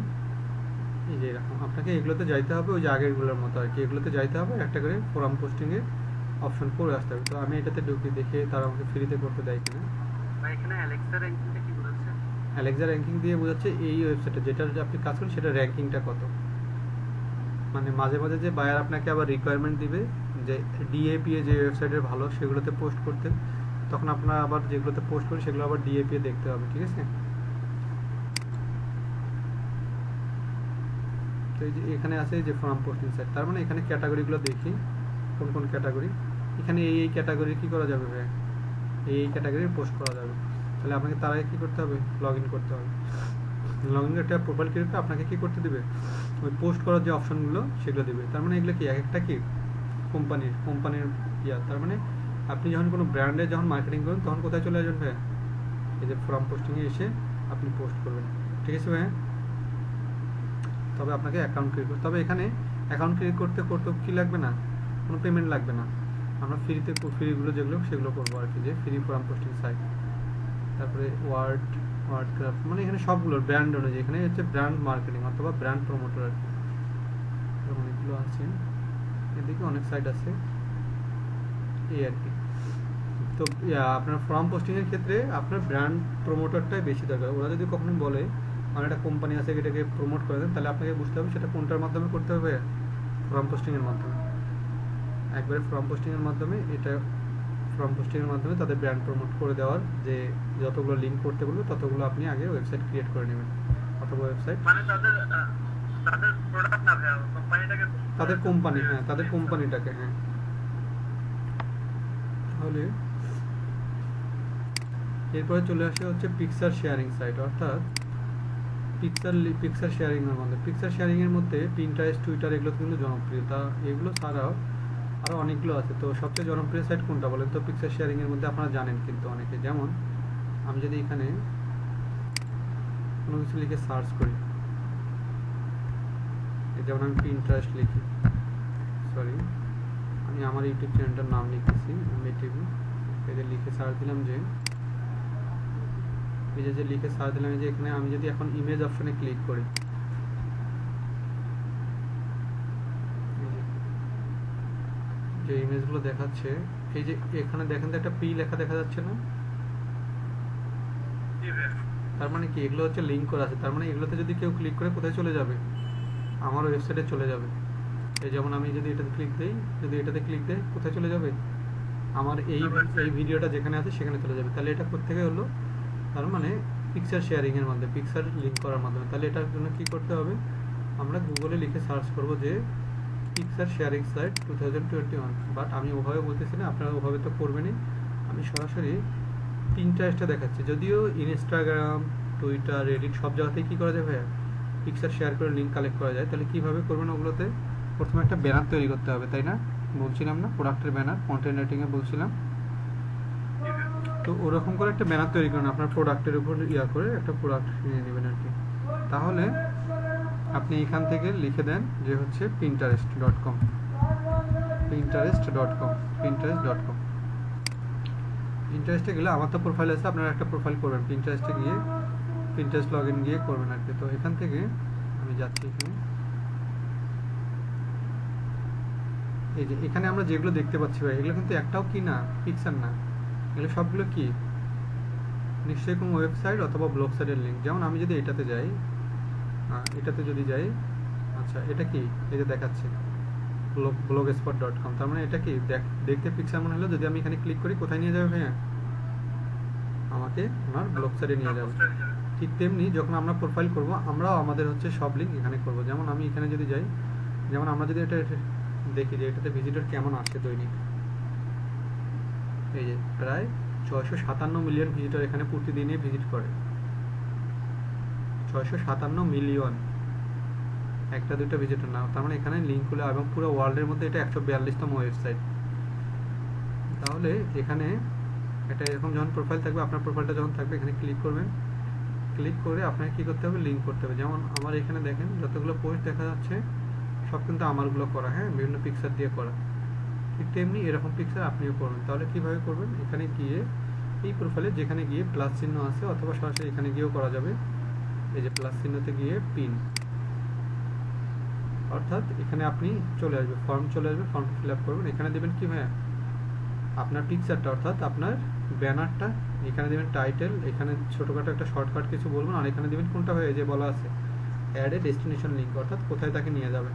এই যে এরকম আপনাকে এগুলোতে যাইতে হবে, ওই যে আগেরগুলোর মতো আর কি, এগুলোতে যাইতে হবে, একটা করে ফোরাম পোস্টিংয়ে অপশন করে আসতে হবে। তো আমি এটাতে ঢুকি, দেখে তারা আমাকে ফ্রিতে করতে দেয় কিনা। এখানে অ্যালেক্সা র্যাঙ্কিংটা কি বলেছে? অ্যালেক্সা র্যাঙ্কিং দিয়ে বোঝাচ্ছে এই ওয়েবসাইটে যেটা আপনি কাজ করেন সেটা র্যাঙ্কিংটা কত। মানে মাঝে মাঝে যে বায়ার আপনাকে আবার রিকোয়ারমেন্ট দিবে যে ডিএপিএ যে ওয়েবসাইটের ভালো সেগুলোতে পোস্ট করতে, তখন আপনার আবার যেগুলোতে পোস্ট করি সেগুলো আবার ডিএপিএ দেখতে হবে, ঠিক আছে। তো এই যে এখানে আছে যে ফর্ম পোস্টিং সাইট, তার মানে এখানে ক্যাটাগরিগুলো দেখি কোন কোন ক্যাটাগরি। এখানে এই ক্যাটাগরি কি করা যাবে ভাই, এই ক্যাটাগরির পোস্ট করা যাবে। তাহলে আপনাকে তার আগে কী করতে হবে, লগ ইন করতে হবে। লগ ইন একটা প্রোফাইল ক্রিয়েট করে আপনাকে কী করতে দেবে, ওই পোস্ট করার যে অপশনগুলো সেগুলো দেবে। তার মানে এগুলো কি এক একটা কি কোম্পানির ইয়া। তার মানে আপনি যখন কোনো ব্র্যান্ডে যখন মার্কেটিং করেন তখন কোথায় চলে আসবেন ভাই, এই যে ফর্ম পোস্টিংয়ে এসে আপনি পোস্ট করবেন, ঠিক আছে ভাই। তবে আপনাকে অ্যাকাউন্ট ক্রিয়েট করতে হবে। এখানে অ্যাকাউন্ট ক্রিয়েট করতে কী লাগবে না, কোনো পেমেন্ট লাগবে না। আমরা ফ্রিগুলো যেগুলো সেগুলো করবো আর কি, যে ফ্রি ফর্ম পোস্টিং সাইট। তারপরে ওয়ার্ডক্রাফট, মানে এখানে সবগুলোর ব্র্যান্ড অনুযায়ী, এখানে হচ্ছে ব্র্যান্ড মার্কেটিং অথবা ব্র্যান্ড প্রমোটার আর কি, অনেকগুলো আছে। এদিকে অনেক সাইট আছে এই আর কি। তো আপনার ফর্ম পোস্টিংয়ের ক্ষেত্রে আপনার ব্র্যান্ড প্রমোটারটাই বেশি দরকার। ওরা যদি কখনো বলে আমার একটা কোম্পানি আছে এটাকে প্রমোট করে দেন, তাহলে আপনাকে বুঝতে হবে সেটা কোনটার মাধ্যমে করতে হবে, ফর্ম পোস্টিংয়ের মাধ্যমে। একবারে ফর্ম পোস্টিংয়ের মাধ্যমে, এটা ফর্ম পোস্টিংয়ের মাধ্যমে তাদের ব্র্যান্ড প্রমোট করে দেওয়ার যে যতগুলো লিঙ্ক করতে বলবে ততগুলো আপনি আগে ওয়েবসাইট ক্রিয়েট করে নেবেন, অথবা ওয়েবসাইট মানে তাদের প্রোডাক্ট না ভাই, কোম্পানিটাকে, তাদের কোম্পানি, হ্যাঁ তাদের কোম্পানিটাকে, হ্যাঁ। তাহলে এরপরে চলে আসে হচ্ছে পিকচার শেয়ারিং সাইট, অর্থাৎ পিকচার শেয়ারিং এর মধ্যে, পিকচার শেয়ারিং এর মধ্যে পিন্টারেস্ট, টুইটার এগুলো কিন্তু জনপ্রিয়। তা এগুলো ছাড়াও আরও অনেকগুলো আছে। তো সবচেয়ে জনপ্রিয় সাইট কোনটা বলেন তো পিকচার শেয়ারিং এর মধ্যে? আপনারা জানেন কিন্তু অনেকে, যেমন আমি যদি এখানে কোনো কিছু লিখে সার্চ করি, যেমন আমি পিন্টারেস্ট লিখি, সরি আমি আমার ইউটিউব চ্যানেলটার নাম লিখেছি টিভি, এদের লিখে সার্চ দিলাম, যে এই যে লিখে সার্চ দিলাম, যে এখানে আমি যদি এখন ইমেজ অপশনে ক্লিক করি, যে ইমেজগুলো দেখাচ্ছে, এই যে এখানে দেখেন তো একটা পি লেখা দেখা যাচ্ছে না? তার মানে কি এগুলো হচ্ছে লিঙ্ক করা আছে। তার মানে এগুলোতে যদি কেউ ক্লিক করে কোথায় চলে যাবে, আমার ওয়েবসাইটে চলে যাবে। এই যেমন আমি যদি এটাতে ক্লিক দেই, কোথায় চলে যাবে, আমার এই ভিডিওটা যেখানে আছে সেখানে চলে যাবে। তাহলে এটা কোত্থেকে হলো, তার মানে পিকচার শেয়ারিং এর মাধ্যমে, পিকচার লিঙ্ক করার মাধ্যমে। তাহলে এটার জন্য কি করতে হবে, আমরা গুগলে লিখে সার্চ করব যে পিকচার শেয়ারিং সাইট 2021। বাট আমি ওভাবে বলতেছি না, আপনারা ওভাবে তো করবেনই। আমি সরাসরি পিন্টারেস্টে দেখাচ্ছি। যদিও ইনস্টাগ্রাম, টুইটার, রেডিট সব জায়গাতেই কী করা যায় ভাইয়া, পিকচার শেয়ার করে লিঙ্ক কালেক্ট করা যায়। তাহলে কীভাবে করবেন ওগুলোতে, প্রথমে একটা ব্যানার তৈরি করতে হবে, তাই না? বলছিলাম না প্রোডাক্টের ব্যানার, কন্টেন্ট রাইটিংয়ে বলছিলাম। তো ওরকম করে একটা ব্যানার তৈরি করেন, আপনার প্রোডাক্টের উপর করে একটা প্রোডাক্ট নিয়ে নেবেন আর কি। তাহলে আপনি এখান থেকে লিখে দেন যে হচ্ছে pinterest.com, পিন্টারেস্টে গেলে আমার তো প্রোফাইল আছে, আপনারা একটা প্রোফাইল করবেন, পিন্টারেস্টে গিয়ে পিন্টারেস্ট লগ ইন গিয়ে করবেন আর কি। তো এখান থেকে আমি যাচ্ছি এখানে, এই যে এখানে আমরা যেগুলো দেখতে পাচ্ছি ভাই, এগুলো কিন্তু একটাও কি না পিকচার না, এগুলো সবগুলো কি নিশ্চয়ই কোনো ওয়েবসাইট অথবা ব্লগ সাইটের লিঙ্ক। যেমন আমি যদি এটাতে যাই, আচ্ছা এটা কি, এই যে দেখাচ্ছে blogspot.com, তার মানে এটা কি দেখতে পিকচার মনে হলো। যদি আমি এখানে ক্লিক করি কোথায় নিয়ে যাবে ভাইয়া, আমাকে আমার ব্লগ সাইটে নিয়ে যাবে। ঠিক তেমনি যখন আমরা প্রোফাইল করব, আমরাও আমাদের হচ্ছে সব লিঙ্ক এখানে করব। যেমন আমি এখানে যদি যাই, যেমন আমরা যদি এটা দেখি যে এটাতে ভিজিটর কেমন আসে দৈনিক, এই যে প্রায় 657 মিলিয়ন ভিজিটর এখানে প্রতিদিনই ভিজিট করে, 657 মিলিয়ন, একটা দুইটা ভিজিটর না, তার মানে এখানে লিঙ্কগুলো এবং পুরো ওয়ার্ল্ডের মধ্যে এটা 142তম ওয়েবসাইট। তাহলে এখানে এটা এরকম যখন প্রোফাইল থাকবে, আপনার প্রোফাইলটা যখন থাকবে এখানে ক্লিক করবেন, ক্লিক করে আপনাকে কী করতে হবে, লিঙ্ক করতে হবে। যেমন আমার এখানে দেখেন যতগুলো পোস্ট দেখা যাচ্ছে সব কিন্তু আমারগুলো করা, হ্যাঁ, বিভিন্ন পিকচার দিয়ে করা। ঠিক তেমনি এরকম পিকচার আপনিও করবেন। তাহলে কীভাবে করবেন, এখানে গিয়ে এই প্রোফাইলে যেখানে গিয়ে প্লাস চিহ্ন আছে, অথবা সরাসরি এখানে গিয়েও করা যাবে, এই যে প্লাস চিহ্নতে গিয়ে পিন, অর্থাৎ এখানে আপনি চলে আসবে, ফর্ম চলে আসবে, ফর্মটা ফিল আপ করবেন। এখানে দেবেন কি ভাইয়া, আপনার পিকচারটা, অর্থাৎ আপনার ব্যানারটা, এখানে দেবেন টাইটেল, এখানে ছোটোখাটো একটা শর্টকাট কিছু বলবেন, আর এখানে দেবেন কোনটা হয়ে যে বলা আছে অ্যাড এ ডেস্টিনেশন লিঙ্ক, অর্থাৎ কোথায় তাকে নিয়ে যাবেন।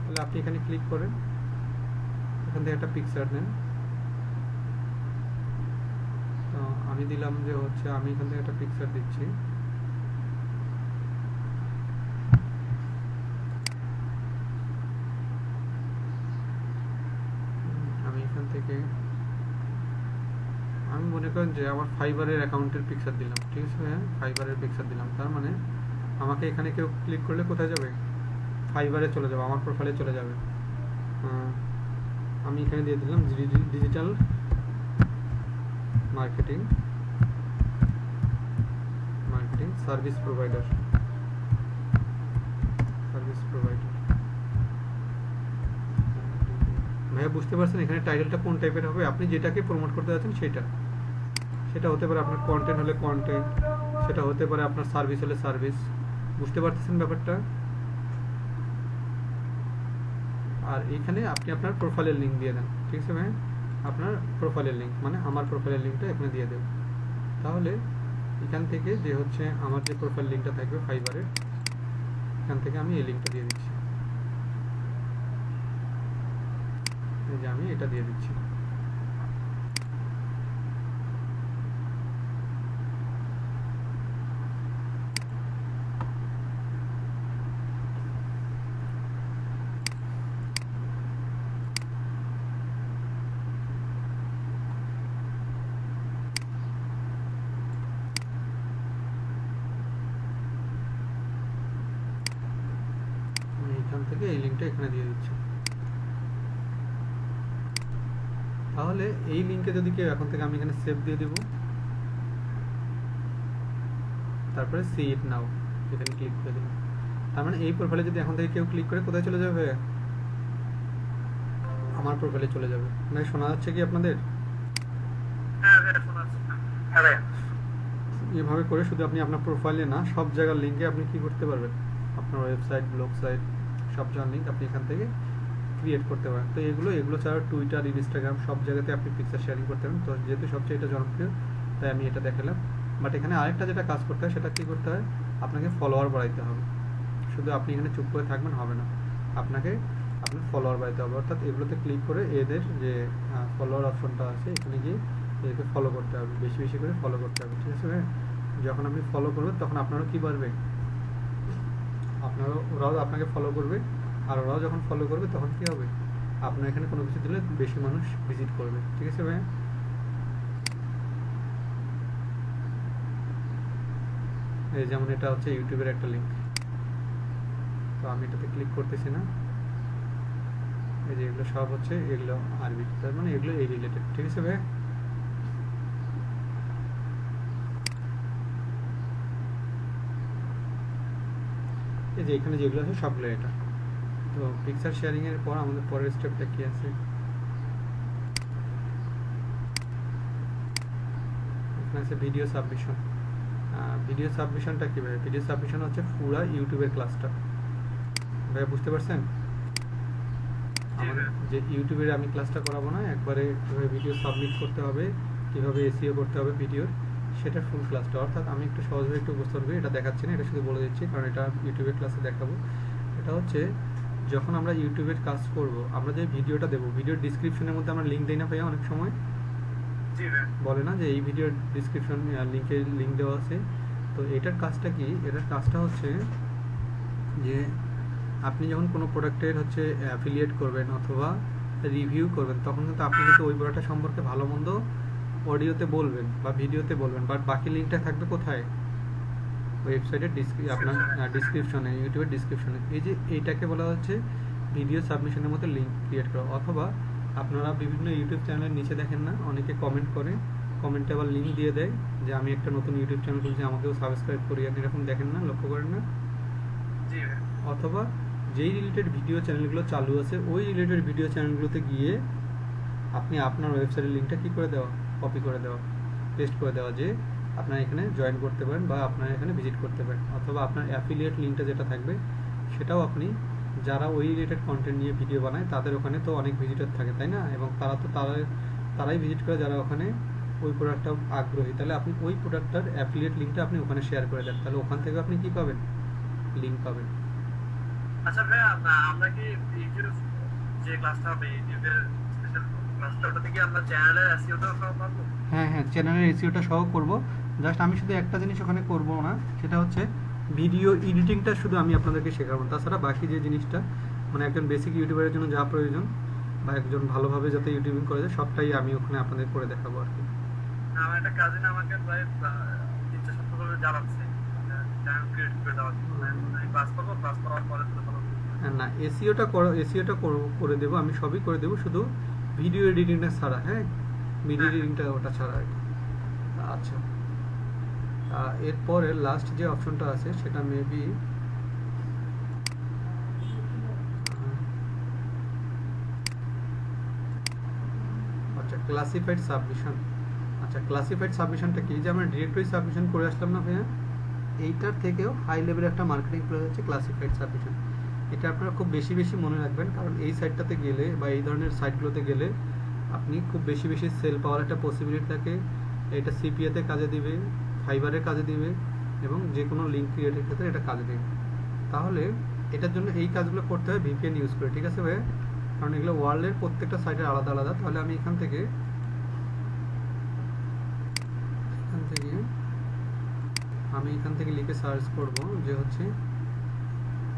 তাহলে আপনি এখানে ক্লিক করেন, এখান থেকে একটা পিকচার নেন। তো আমি দিলাম যে হচ্ছে, আমি এখান থেকে একটা পিকচার দিচ্ছি। আমি এখান থেকে আমি মনে করেন যে আমার ফাইবারের অ্যাকাউন্টের পিকচার দিলাম, ঠিক আছে ভাইয়া, ফাইবারের পিকচার দিলাম। তার মানে আমাকে এখানে কেউ ক্লিক করলে কোথায় যাবে, ফাইবারে চলে যাবে, আমার প্রোফাইলে চলে যাবে। আমি এখানে দিয়ে দিলাম ডিজিটাল মার্কেটিং সার্ভিস প্রোভাইডার। ভাইয়া বুঝতে পারছেন এখানে টাইটেলটা কোন টাইপের হবে, আপনি যেটাকে প্রমোট করতে যাচ্ছেন সেটা হতে পারে আপনার কন্টেন্ট হলে কন্টেন্ট, সেটা হতে পারে আপনার সার্ভিস হলে সার্ভিস। বুঝতে পারতেছেন ব্যাপারটা? আর এখানে আপনি আপনার প্রোফাইলের লিঙ্ক দিয়ে দেন, ঠিক আছে ভাই, আপনার প্রোফাইলের লিঙ্ক মানে আমার প্রোফাইলের লিঙ্কটা এখানে দিয়ে দেব। তাহলে এখান থেকে যে হচ্ছে আমার যে প্রোফাইল লিঙ্কটা থাকবে ফাইবারের, এখান থেকে আমি এই লিঙ্কটা দিয়ে দিচ্ছি, এই যে আমি এটা দিয়ে দিচ্ছি। এখান থেকে এই লিঙ্কটা এখানে দিয়ে দিচ্ছি। তাহলে এই লিঙ্কে যদি কেউ এখন থেকে, আমি এখানে সেভ দিয়ে দেব, তারপরে সি ইট নাও এখানে ক্লিক করে দিলাম। তার মানে এই প্রোফাইলে যদি এখন থেকে কেউ ক্লিক করে কোথায় চলে যাবে, আমার প্রোফাইলে চলে যাবে। ভাই শোনা যাচ্ছে কি আপনাদের? এভাবে করে শুধু আপনি আপনার প্রোফাইলে না, সব জায়গার লিঙ্কে আপনি কি করতে পারবেন, আপনার ওয়েবসাইট, ব্লগ সাইট, সব জায়গার লিঙ্ক আপনি এখান থেকে ক্রিয়েট করতে পারেন। তো এগুলো ছাড়া টুইটার, ইনস্টাগ্রাম সব জায়গাতে আপনি পিকচার শেয়ারিং করতে পারেন। তো যেহেতু সবচেয়ে এটা জনপ্রিয় তাই আমি এটা দেখালাম। বাট এখানে আরেকটা যেটা কাজ করতে হয়, সেটা কী করতে হয়, আপনাকে ফলোয়ার বাড়াইতে হবে। শুধু আপনি এখানে চুপ করে থাকবেন হবে না, আপনাকে আপনার ফলোয়ার বাড়াইতে হবে। অর্থাৎ এগুলোতে ক্লিক করে এদের যে ফলোয়ার অপশনটা আছে এখানে গিয়ে এদেরকে ফলো করতে হবে, বেশি বেশি করে ফলো করতে হবে, ঠিক আছে ভাই? যখন আপনি ফলো করবেন তখন আপনারও কী বাড়বে, ওরাও আপনাকে ফলো করবে, আর ওরাও যখন ফলো করবে তখন কি হবে, আপনার এখানে কোনো কিছু দিলে বেশি মানুষ ভিজিট করবে, ঠিক আছে ভাইয়া? এই যেমন এটা হচ্ছে ইউটিউবের একটা লিঙ্ক, তো আমি এটাতে ক্লিক করতেছি না। এই যে এগুলো সব হচ্ছে, এগুলো আরবি, তার মানে এগুলো এই রিলেটেড, ঠিক আছে ভাইয়া? এই যে এখানে যেগুলো আছে সবগুলো এটা। তো পিকচার শেয়ারিং এর পর আমাদের পরের স্টেপটা কি আছে, এখানে আছে ভিডিও সাবমিশন। ভিডিও সাবমিশনটা কি ভাই? ভিডিও সাবমিশন হচ্ছে পুরা ইউটিউবের ক্লাসটা, ভাই বুঝতে পারছেন? আমাদের যে ইউটিউবের আমি ক্লাসটা করাবো না, একবারে কীভাবে ভিডিও সাবমিট করতে হবে, কীভাবে এসইও করতে হবে ভিডিওর, সেটা ফুল ক্লাসটা। অর্থাৎ আমি একটু সহজভাবে একটু উপস্থাপন করি, এটা দেখাচ্ছি না, এটা শুধু বলে দিচ্ছি, কারণ এটা ইউটিউবের ক্লাসে দেখাবো। এটা হচ্ছে যখন আমরা ইউটিউবের কাজ করব, আমরা যে ভিডিওটা দেবো, ভিডিওর ডিসক্রিপশনের মধ্যে আমরা লিঙ্ক দিই না ভাইয়া অনেক সময়, বলে না যে এই ভিডিওর ডিসক্রিপশন লিঙ্ক দেওয়া আছে। তো এটার কাজটা কি, এটার কাজটা হচ্ছে যে আপনি যখন কোনো প্রোডাক্টের হচ্ছে অ্যাফিলিয়েট করবেন অথবা রিভিউ করবেন, তখন কিন্তু আপনি কিন্তু ওই প্রোডাক্টটা সম্পর্কে ভালো মন্দ অডিওতে বলবেন বা ভিডিওতে বলবেন, বাট বাকি লিঙ্কটা থাকবে কোথায়, ওয়েবসাইটের আপনার ডিসক্রিপশনে, ইউটিউবের ডিসক্রিপশনে। এই যে এইটাকে বলা হচ্ছে ভিডিও সাবমিশনের মতো লিঙ্ক ক্রিয়েট করা। অথবা আপনারা বিভিন্ন ইউটিউব চ্যানেলের নিচে দেখেন না, অনেকে কমেন্ট করে, কমেন্টে আবার লিঙ্ক দিয়ে দেয় যে আমি একটা নতুন ইউটিউব চ্যানেল খুলছি, আমাকেও সাবস্ক্রাইব করিয়েন, এরকম দেখেন না, লক্ষ্য করেন না? জি ভাইয়া। অথবা যেই রিলেটেড ভিডিও চ্যানেলগুলো চালু আছে ওই রিলেটেড ভিডিও চ্যানেলগুলোতে গিয়ে আপনি আপনার ওয়েবসাইটের লিঙ্কটা কী করে দেওয়া, কপি করে দেওয়া, পেস্ট করে দেওয়া, যে আপনার এখানে জয়েন করতে পারেন বা আপনার এখানে ভিজিট করতে পারেন। অথবা আপনার অ্যাফিলিয়েট লিঙ্কটা যেটা থাকবে সেটাও আপনি, যারা ওই রিলেটেড কন্টেন্ট নিয়ে ভিডিও বানায় তাদের ওখানে তো অনেক ভিজিটর থাকে, তাই না? এবং তারাই ভিজিট করে যারা ওখানে ওই প্রোডাক্টটা আগ্রহী। তাহলে আপনি ওই প্রোডাক্টটার অ্যাফিলিয়েট লিঙ্কটা আপনি ওখানে শেয়ার করে দেন, তাহলে ওখান থেকে আপনি কী পাবেন, লিঙ্ক পাবেন। আচ্ছা ভাইয়া, আমরা কি ইউটিউব যে ক্লাসটা হবে, ইউটিউবের স্পেশাল ক্লাসটা, ওটা থেকে আমরা চ্যানেলের এসইওটা সব পাবো? হ্যাঁ হ্যাঁ, চ্যানেলের এসইওটা সহ করব। জাস্ট আমি শুধু একটা জিনিস ওখানে করব না, সেটা হচ্ছে ভিডিও এডিটিংটা শুধু আমি আপনাদেরকে শেখাবো। তাছাড়া বাকি যে জিনিসটা মানে একজন বেসিক ইউটিউবারের জন্য যা প্রয়োজন বা একজন ভালোভাবে যাতে ইউটিউবিং করে যায় সবটাই আমি ওখানে আপনাদের করে দেখাবো আর কি। আমার একটা কাজিন আমাকে প্রায় 3-4 সপ্তাহ ধরে জ্বালাচ্ছে চ্যানেল ক্রিয়েট করে দেওয়ার জন্য। আমি ক্লাস করবো, ক্লাস করার পরে তো ভালো। না, এসইওটা করে দেবো, আমি সবই করে দেবো, শুধু ভিডিও এডিটিংটা ছাড়া। হ্যাঁ, ভিডিও এডিটিংটা ওটা ছাড়া আর কি। আচ্ছা, এরপরে লাস্ট যে অপশনটা আছে সেটা মেবি আচ্ছা ক্লাসিফাইড সাবমিশন। আচ্ছা, ক্লাসিফাইড সাবমিশনটা কি? যে আমরা ডিরেক্টরি সাবমিশন করে আসলাম না ভাইয়া, এইটার থেকেও হাই লেভেলের একটা মার্কেটিং প্লেস হচ্ছে ক্লাসিফাইড সাবমিশন। এটা আপনারা খুব বেশি বেশি মনে রাখবেন, কারণ এই সাইটটাতে গেলে বা এই ধরনের সাইটগুলোতে গেলে আপনি খুব বেশি বেশি সেল পাওয়ার একটা পসিবিলিটি থাকে। এটা সিপিএতে কাজে দিবে, ফাইবারে কাজে দিবে, এবং যে কোনো লিঙ্ক ক্রিয়েটের ক্ষেত্রে এটা কাজে দেবে। তাহলে এটার জন্য এই কাজগুলো করতে হয় ভিপিএন ইউজ করে, ঠিক আছে ভাইয়া? কারণ এগুলো ওয়ার্ল্ডের প্রত্যেকটা সাইটের আলাদা আলাদা। তাহলে আমি এখান থেকে লিখে সার্চ করব যে হচ্ছে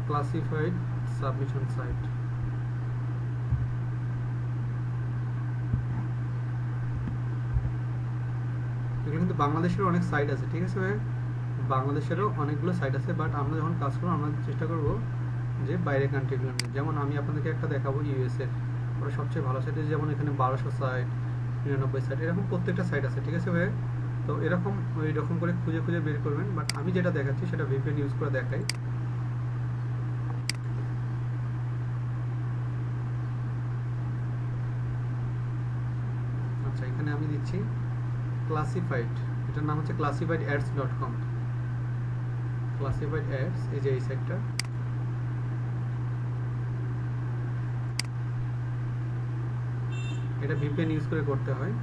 ক্লাসিফাইড সাবমিশন সাইট। এগুলো কিন্তু বাংলাদেশেরও অনেক সাইট আছে, ঠিক আছে ভাই? বাংলাদেশেরও অনেকগুলো সাইট আছে, বাট আমরা যখন কাজ করবো আমরা চেষ্টা করব যে বাইরের কান্ট্রিগুলো নিয়ে। যেমন আমি আপনাদেরকে একটা দেখাবো ইউএসএ, ওরা সবচেয়ে ভালো সাইট, যেমন এখানে 1200 সাইট, 99 সাইট, এরকম প্রত্যেকটা সাইট আছে, ঠিক আছে ভাই? তো এরকম ওইরকম করে খুঁজে খুঁজে বের করবেন। বাট আমি যেটা দেখাচ্ছি সেটা ভিপিএন ইউজ করে দেখাই। আচ্ছা, এখানে আমি দিচ্ছি ক্লাসিফাইড, এটার নাম হচ্ছে classifiedads.com। ক্লাসিফাইড অ্যাডস, এই যে এই সাইটটা, এটা ভিপিএন ইউজ করে করতে হয়।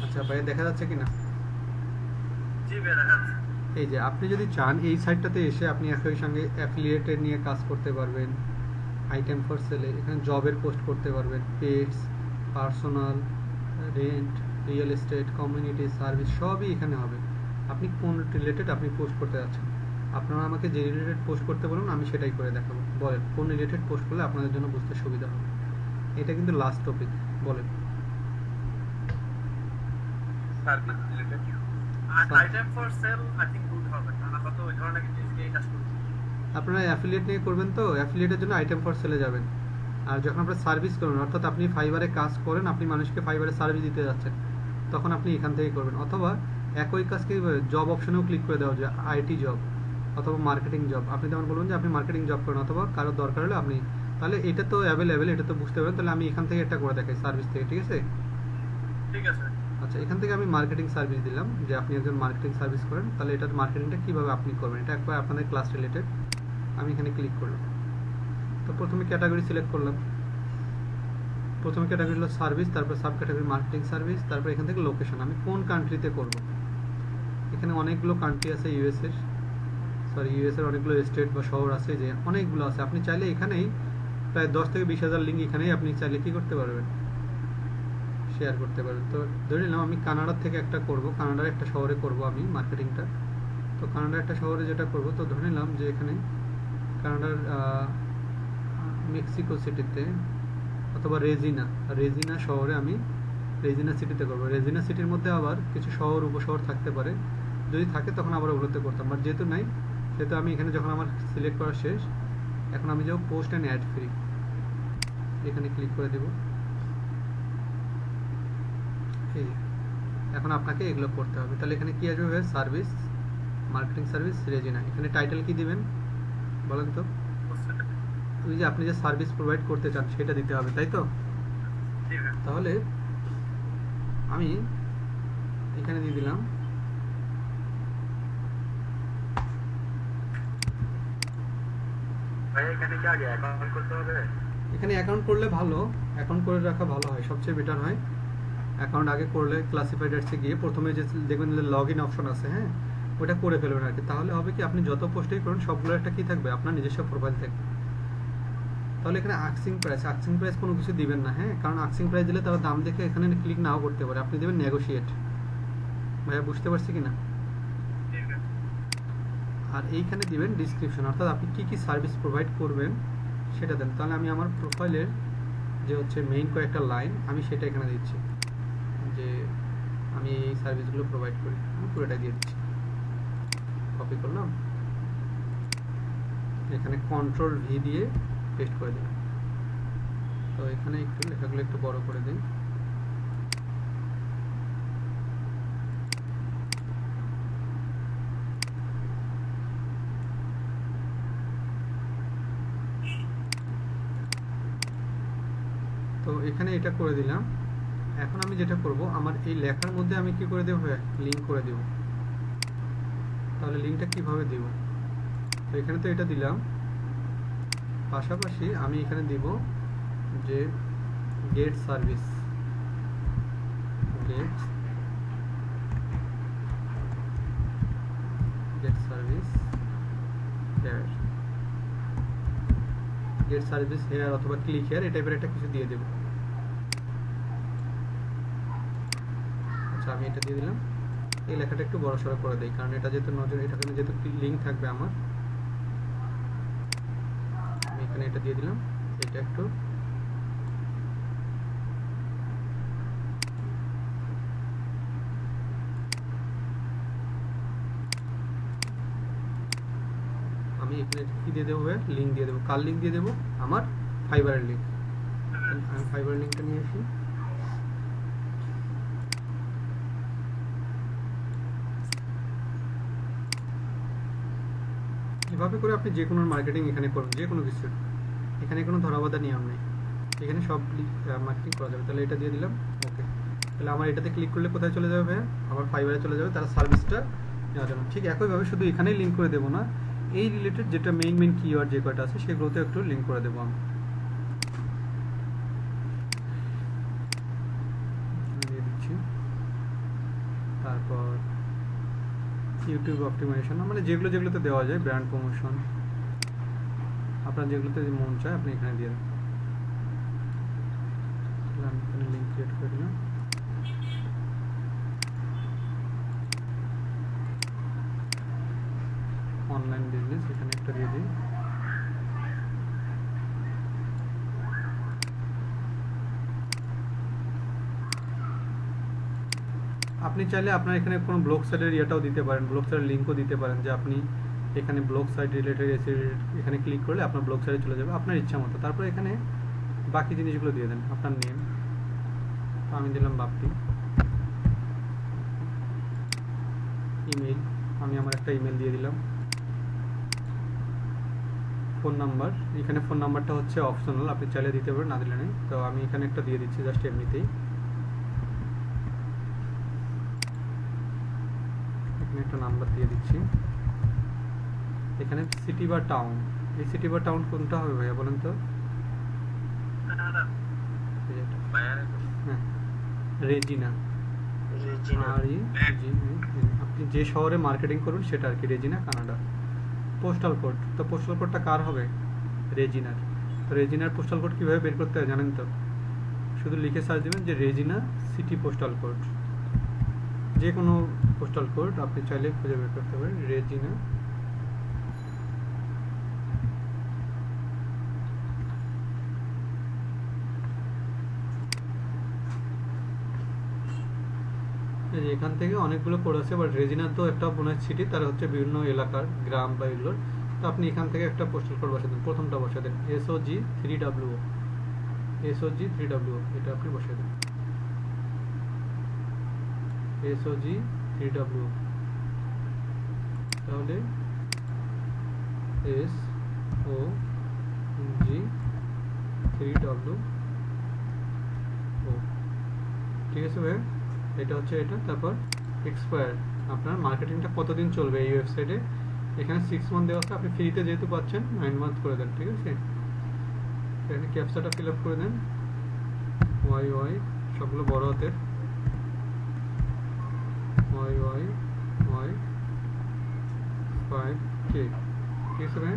আচ্ছা ভাই, দেখা যাচ্ছে কিনা? জি ভাইয়া, দেখা যাচ্ছে। এই যে আপনি যদি চান এই সাইটটাতে এসে আপনি একই সঙ্গে অ্যাফিলিয়েটেড নিয়ে কাজ করতে পারবেন, আইটেম ফর সেলে, এখানে জবের পোস্ট করতে পারবেন, pets, personal, rent, real estate, community service, সবই এখানে হবে। আপনি কোন রিলেটেড আপনি পোস্ট করতে যাচ্ছেন, আপনারা আমাকে যে রিলেটেড পোস্ট করতে বলুন, আমি সেটাই করে দেখাবো। বলেন কোন রিলেটেড পোস্ট করলে আপনাদের জন্য বুঝতে সুবিধা হবে। এটা কিন্তু লাস্ট টপিক, বলেন। Service related item for sale, I think good হবে, কারণ আমরা তো ওই ধরনের জিনিস নিয়ে কাজ করছি। আপনারা অ্যাফিলিয়েট নিয়ে করবেন, তো অ্যাফিলিয়েটের জন্য আইটেম ফর সেলে যাবেন। আর যখন আপনারা সার্ভিস করবেন, অর্থাৎ আপনি ফাইবারে কাজ করেন, আপনি মানুষকে ফাইবারে সার্ভিস দিতে যাচ্ছেন, তখন আপনি এখান থেকেই করবেন। অথবা একই কাজকে জব অপশনেও ক্লিক করে দেওয়া যায়, আইটি জব অথবা মার্কেটিং জব। আপনি যেমন বলবেন যে আপনি মার্কেটিং জব করেন, অথবা কারোর দরকার হলে আপনি, তাহলে এটা তো অ্যাভেলেবেল, এটা তো বুঝতে পারেন। তাহলে আমি এখান থেকে একটা করে দেখাই সার্ভিস থেকে, ঠিক আছে? ঠিক আছে। আচ্ছা, এখান থেকে আমি মার্কেটিং সার্ভিস দিলাম, যে আপনি একজন মার্কেটিং সার্ভিস করেন, তাহলে এটার মার্কেটিংটা কীভাবে আপনি করবেন, এটা একবার আপনাদের ক্লাস রিলেটেড। আমি এখানে ক্লিক করলাম, তো প্রথমে ক্যাটাগরি সিলেক্ট করলাম। প্রথমে ক্যাটাগরি হলো সার্ভিস, তারপর সাব ক্যাটাগরি মার্কেটিং সার্ভিস, তারপর এখান থেকে লোকেশন, আমি কোন কান্ট্রিতে করব। এখানে অনেকগুলো কান্ট্রি আছে, ইউএসের অনেকগুলো স্টেট বা শহর আছে, যে অনেকগুলো আছে। আপনি চাইলে এখানেই প্রায় 10 থেকে 20,000 লিঙ্ক এখানেই আপনি চাইলে কী করতে পারবেন, শেয়ার করতে পারবেন। তো ধরে নিলাম আমি কানাডার থেকে একটা করব, কানাডার একটা শহরে করব আমি মার্কেটিংটা। তো কানাডার একটা শহরে যেটা করব, তো ধরে নিলাম যে এখানে কানাডার মেক্সিকো সিটিতে অথবা রেজিনা শহরে আমি রেজিনা সিটিতে করব। রেজিনা সিটির মধ্যে আবার কিছু শহর উপশহর থাকতে পারে, যদি থাকে তখন আবার ওগুলোতে করতাম, বাট যেহেতু নাই সেহেতু আমি এখানে যখন আমার সিলেক্ট করা শেষ, এখন আমি যাবো পোস্ট অ্যান্ড অ্যাড ফ্রি, এখানে ক্লিক করে দেব। এই এখন আপনাকে এগুলো করতে হবে। তাহলে এখানে কি আসবে? সার্ভিস, মার্কেটিং সার্ভিস রেজিনা। এখানে টাইটেল কি দিবেন বলেন তো? ওই যে আপনি যে সার্ভিস প্রোভাইড করতে চান সেটা দিতে হবে, তাই তো? তাহলে আমি এখানে দিয়ে দিলাম এখানে অ্যাকাউন্ট করলে ভালো, অ্যাকাউন্ট করে রাখা ভালো হয়, সবচেয়ে বেটার হয়। অ্যাকাউন্ট আগে করলে ক্লাসিফাইড অ্যাডসে গিয়ে প্রথমে যে দেখবেন লগ ইন অপশন আছে, হ্যাঁ, ওটা করে ফেলবেন আর কি। তাহলে হবে কি, আপনি যত পোস্টেই করুন সবগুলো একটা কি থাকবে, আপনার নিজস্ব প্রোফাইল থাকবে। তাহলে এখানে আস্কিং প্রাইস কোনো কিছু দিবেন না, হ্যাঁ, কারণ আস্কিং প্রাইস দিলে তারা দাম দেখে এখানে ক্লিক নাও করতে পারে। আপনি দেবেন নেগোশিয়েট। ভাইয়া বুঝতে পারছি কি না? আর এইখানে দিবেন ডিসক্রিপশন, অর্থাৎ আপনি কি কি সার্ভিস প্রোভাইড করবেন সেটা দেন। তাহলে আমি আমার প্রোফাইলের যে হচ্ছে মেইন কয়েকটা লাইন আমি সেটা এখানে দিচ্ছি, যে আমি এই সার্ভিসগুলো প্রোভাইড করি, আমি পুরোটাই দিয়ে দিচ্ছি। কপি করলাম, এখানে কন্ট্রোল ভি দিয়ে পেস্ট করে দিলাম। তো এখানে একটু লেখাগুলো একটু বড় করে দিই। তো এখানে এটা করে দিলাম। এখন আমি যেটা করব, আমার এই লেখার মধ্যে আমি কি করে দেবো? লিঙ্ক করে দেব। তাহলে লিঙ্কটা কিভাবে দেব? তো এখানে তো এটা দিলাম, পাশাপাশি আমি এখানে দিব যে get service, get service here, get service here অথবা ক্লিক হেয়ার, এই টাইপের একটা কিছু দিয়ে দেব। আচ্ছা, আমি এটা দিয়ে দিলাম। এই লেখাটা একটু বড় সড়ো করে দেই, কারণ এটা যেহেতু নজর, এটা যেহেতু লিঙ্ক থাকবে আমার। আমি এখানে এটা দিয়ে দিলাম, এটা একটু আমি এখানে কি দিয়ে দেবো? লিঙ্ক দিয়ে দেবো। কার লিঙ্ক দিয়ে দেবো? আমার ফাইবারের লিঙ্ক। আমি ফাইবারের লিঙ্কটা নিয়ে আসি। এভাবে করে আপনি যে কোনো মার্কেটিং এখানে করুন, যে কোনো কিছু, এখানে কোনো ধরাবাধা নিয়ম নেই, এখানে সব মার্কেটিং করা যাবে। তাহলে এটা দিয়ে দিলাম, ওকে। তাহলে আমার এটাতে ক্লিক করলে কোথায় চলে যাবে? আমার ফাইবারে চলে যাবে, তারা সার্ভিসটা নেওয়ার জন্য। ঠিক একইভাবে শুধু এখানেই লিঙ্ক করে দেবো না, এই রিলেটেড যেটা মেইন কিওয়ার্ড যে কয়টা আছে সেগুলোতে একটু লিঙ্ক করে দেবো আমি। দিয়ে দিচ্ছি। তারপর ইউটিউব অপটিমাইজেশন, মানে যেগুলোতে দেওয়া যায়, ব্র্যান্ড প্রমোশন, আপনার যেগুলোতে মন চায় আপনি এখানে দিয়ে দেন। আমি এখানে লিঙ্ক ক্রিয়েট করে দিলাম। অনলাইন বিজনেস এখানে একটা দিয়ে দিই। আপনি চাইলে আপনার এখানে কোনো ব্লগ সাইটের ইয়েটাও দিতে পারেন, ব্লগ সাইটের লিঙ্কও দিতে পারেন, যে আপনি এখানে ব্লগ সাইট রিলেটেড এখানে ক্লিক করলে আপনার ব্লগ সাইটে চলে যাবে আপনার ইচ্ছা মতো। তারপর এখানে বাকি জিনিসগুলো দিয়ে দেন, আপনার নেম, তো আমি দিলাম বাপ্পি। ইমেল, আমি আমার একটা ইমেল দিয়ে দিলাম। ফোন নাম্বার, এখানে ফোন নাম্বারটা হচ্ছে অপশনাল, আপনি চাইলে দিতে পারেন, না দিলে নেই। তো আমি এখানে একটা দিয়ে দিচ্ছি জাস্ট এমনিতেই। এখানে একটা নাম্বার দিয়ে দিচ্ছি। এখানে সিটি বা টাউন, এই সিটি বা টাউন কোনটা হবে ভাইয়া বলেন তো? হ্যাঁ, রেজিনা। আপনি যে শহরে মার্কেটিং করুন সেটা আর কি, রেজিনা কানাডা। পোস্টাল কোড, তো পোস্টাল কোডটা কার হবে? রেজিনার। তো রেজিনার পোস্টাল কোড কীভাবে বের করতে হয় জানেন তো? শুধু লিখে সার্চ দেবেন যে রেজিনা সিটি পোস্টাল কোড, যে কোনো পোস্টাল কোড আপনি চাইলে খুঁজে বের করতে পারেন। রেজিনা এই যে এখান থেকে অনেকগুলো কোড আছে, বাট রেজিনা তো একটা মনে হয় সিটি, তার হচ্ছে বিভিন্ন এলাকার গ্রাম বা এগুলোর। তো আপনি এখান থেকে একটা পোস্টাল কোড বসে দেন, প্রথমটা বসে দেন SOG3WO, SOG3WO, এটা আপনি বসে দেন SOG3WO। তাহলে SOG3WO, ঠিক আছে ভাই? এটা হচ্ছে এটা। তারপর এক্সপায়ার, আপনার মার্কেটিংটা কতদিন চলবে এই ওয়েবসাইটে। এখানে 6 মান্থ দেওয়া আছে, আপনি ফ্রিতে যেহেতু পাচ্ছেন 9 মান্থ করে দেন, ঠিক আছে? এখানে ক্যাপচাটা ফিল আপ করে দেন, YY সবগুলো বড় হাতের, YY 5K, ঠিক আছে ভাই?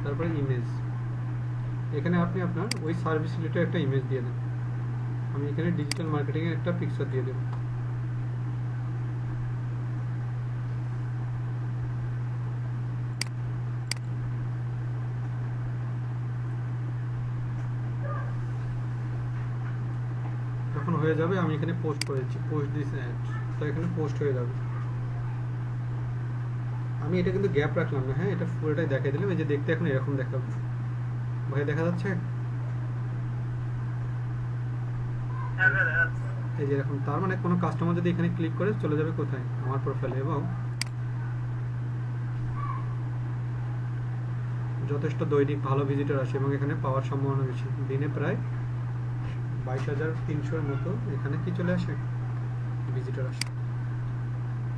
তারপরে ইমেজ, এখানে আপনি আপনার ওই সার্ভিস রিলেটেড একটা ইমেজ দিয়ে দেন। আমি এখানে ডিজিটাল মার্কেটিংয়ের একটা পিকচার দিয়ে দেব। যখন হয়ে যাবে আমি এখানে পোস্ট করেছি, পোস্ট দিস অ্যাড, তো এখানে পোস্ট হয়ে যাবে। আমি এটা কিন্তু গ্যাপ রাখলাম না, হ্যাঁ, এটা পুরোটাই দেখাই দিলাম। এই যে দেখতে এখন এরকম দেখাবে ভাই, দেখা যাচ্ছে? হ্যাঁ ভাই দেখা যাচ্ছে। এই যে এরকম, তার মানে কোনো কাস্টমার যদি এখানে ক্লিক করে চলে যাবে কোথায়, আমার প্রোফাইলে, এবং যথেষ্ট দৈনিক ভালো ভিজিটর আসে এবং এখানে পাওয়ার সম্ভাবনা বেশি। দিনে প্রায় 22,300-এর মতো এখানে কি চলে আসে, ভিজিটর আসে।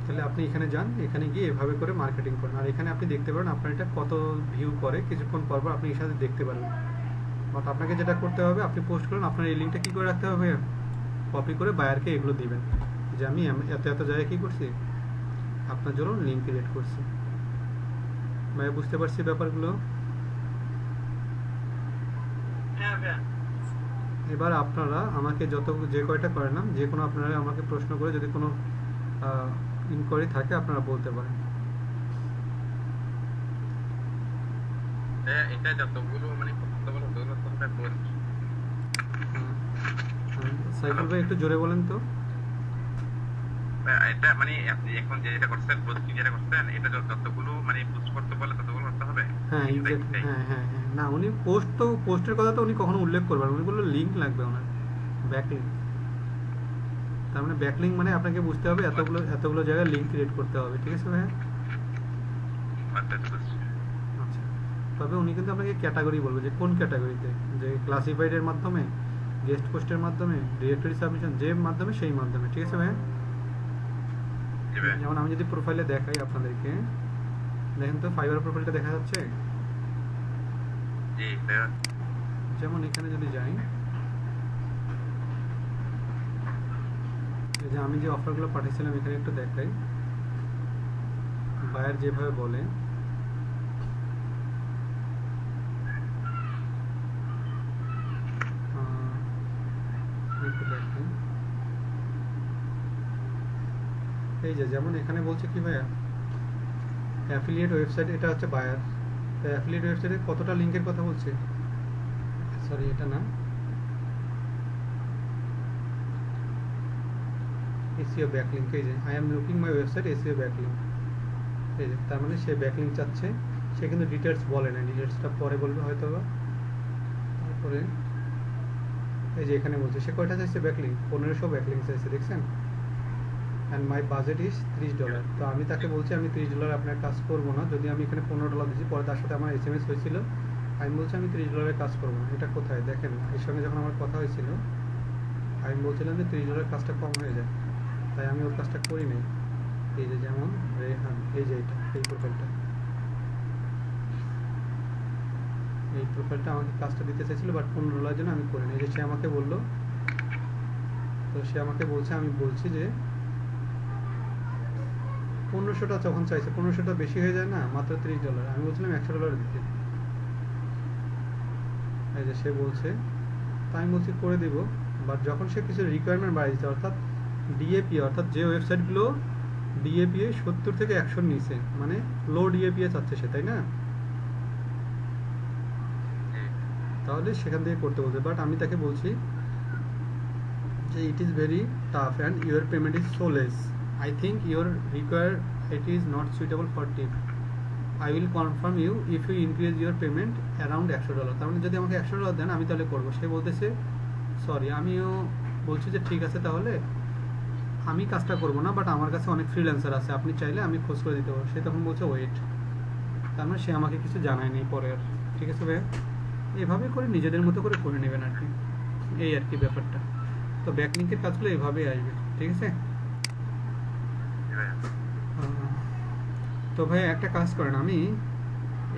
তাহলে আপনি এখানে যান, এখানে গিয়ে এভাবে করে মার্কেটিং করেন। আর এখানে আপনি দেখতে পারেন আপনার এটা কত ভিউ করে, কিছুক্ষণ পর পর আপনি এর সাথে দেখতে পারবেন। বাট আপনাকে যেটা করতে হবে, আপনি পোস্ট করেন, আপনার এই লিঙ্কটা কী করে রাখতে হবে, কপি করে বায়ারকে এগুলো দিবেন যে আমি এত এত জায়গায় কী করছি, আপনার জন্য লিঙ্ক ক্রিয়েট করছি। ভাই বুঝতে পারছি ব্যাপারগুলো? হ্যাঁ ভাই। এবার আপনারা আমাকে যে কয়টা করে না, যে কোনো আপনারা আমাকে প্রশ্ন করে যদি কোনো ইনকোয়ারি থাকে আপনারা বলতে পারেন। এটা যতগুলো মানে কতগুলো দৌড় করতে বলছি। সাইফুল ভাই একটু জোরে বলেন তো। এটা মানে আপনি এখন যেটা করছেন, পোস্টিং যেটা করছেন, এটা যতগুলো মানে পোস্ট করতে বলে ততগুলো করতে হবে। হ্যাঁ এক্স্যাক্টলি, হ্যাঁ হ্যাঁ হ্যাঁ। না উনি পোস্টের কথা তো উনি কখনো উল্লেখ করবেন, উনি বললো লিঙ্ক লাগবে ওনার, ব্যাকলিঙ্ক। তার মানে ব্যাকলিঙ্ক মানে আপনাকে বুঝতে হবে এতগুলো জায়গায় লিঙ্ক ক্রিয়েট করতে হবে, ঠিক আছে ভাইয়া? আচ্ছা বুঝছি। আচ্ছা, তবে উনি কিন্তু আপনাকে ক্যাটাগরি বলবে যে কোন ক্যাটাগরিতে, যে ক্লাসিফাইডের মাধ্যমে, গেস্ট পোস্টের মাধ্যমে, ডিরেক্টরি সাবমিশন, যে মাধ্যমে সেই মাধ্যমে, ঠিক আছে ভাইয়া? জি ভাই। যেমন আমি যদি প্রোফাইলে দেখাই আপনাদেরকে, দেখেন তো ফাইবার প্রোফাইলটা দেখা যাচ্ছে। জি ভাইয়া। যেমন এখানে যদি যাই, এই যে আমি যে অফারগুলো পাঠিয়েছিলাম এখানে একটু দেখাই, বায়ার যেভাবে বলে, একটু দেখাই। এই যে যেমন এখানে বলছে কি ভাইয়া, অ্যাফিলিয়েট ওয়েবসাইট, এটা হচ্ছে বায়ার। তো অ্যাফিলিয়েট ওয়েবসাইটে কতটা লিঙ্কের কথা বলছে, সরি এটা না, এসইও ব্যাকলিঙ্ক। এই যে I am looking my website SEO backlink, এই যে তার মানে সে ব্যাকলিঙ্ক চাচ্ছে। সে কিন্তু ডিটেলস বলে না, ডিটেলসটা পরে বলবে হয়তো বা। তারপরে এই যে এখানে বলছে সে কয়টা চাইছে ব্যাকলিঙ্ক, 1500 ব্যাকলিঙ্ক চাইছে, দেখছেন? And my budget is $30। তো আমি তাকে বলছি আমি $30 আপনার কাজ করবো না, যদি আমি এখানে $15 দিচ্ছি। পরে তার সাথে আমার SMS হয়েছিল, আমি বলছি আমি $30 কাজ করবো না। এটা কোথায় দেখেন, এর সঙ্গে যখন আমার কথা হয়েছিল আমি বলছিলাম যে $30 কাজটা কম হয়ে যায়, তাই আমি ওর কাজটা করি নাই। এই যে যেমন রেহান, এই যে এটা, এই প্রোফাইলটা আমাকে কাজটা দিতে চাইছিল, বাট $15 জন্য আমি করি না। এই যে সে আমাকে বললো, তো সে আমাকে বলছে, আমি বলছি যে 1500টা যখন চাইছে, 1500টা বেশি হয়ে যায় না, মাত্র $30। আমি বলছিলাম $100 দিতে। এই যে সে বলছে, তাই আমি বলছি করে দিব। বাট যখন সে কিছু রিকোয়ারমেন্ট বাড়িয়ে দিচ্ছে, অর্থাৎ ডিএপি, অর্থাৎ যে ওয়েবসাইটগুলো ডিএপি 70 থেকে 100 নিচে, মানে লো ডিএপি চাচ্ছে সে, তাই না? তাহলে সেখান থেকে করতে বলছে। বাট আমি তাকে বলছি যে it is very tough and your payment is so less. I think your require it is not suitable for tip. I will confirm you if you increase your payment around $100. তার মানে যদি আমাকে $100 দেন আমি তাহলে করবো। সে বলতেছে সরি, আমিও বলছি যে ঠিক আছে তাহলে আমি কাজটা করবো না, বাট আমার কাছে অনেক ফ্রিল্যান্সার আছে, আপনি চাইলে আমি খোঁজ করে দিতে পারবো। সে তখন বলছে ওয়েট, তার মানে সে আমাকে কিছু জানায়নি পরে আর। ঠিক আছে ভাইয়া, এভাবে করে নিজেদের মতো করে করে নেবেন আর কি, এই আর কি ব্যাপারটা। তো ব্যাকলিংকের কাজগুলো এভাবেই আসবে, ঠিক আছে। তো ভাই একটা কাজ করেন, আমি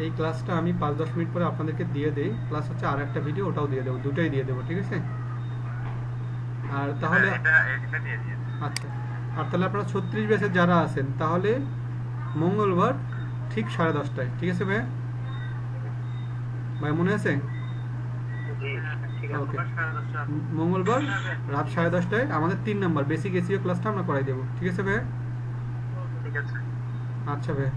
এই ক্লাসটা আমি 5-10 মিনিট পরে আপনাদেরকে দিয়ে দেই, প্লাস হচ্ছে আর একটা ভিডিও ওটাও দিয়ে দেবো, দুটোই দিয়ে দেবো, ঠিক আছে। আর তাহলে এটা দিয়ে দিয়ে আচ্ছা, আর তাহলে আপনারা 36 ব্যাচের যারা আছেন তাহলে মঙ্গলবার ঠিক 10:30টায়, ঠিক আছে ভাই? ভাই মনে আছে? ঠিক আছে, Okay. 10:30 মঙ্গলবার রাত 10:30টায় আমাদের 3 নাম্বার বেসিক এসইও ক্লাসটা আমরা করাই দেবো, ঠিক আছে ভাই? ঠিক আছে। আচ্ছা ভাই।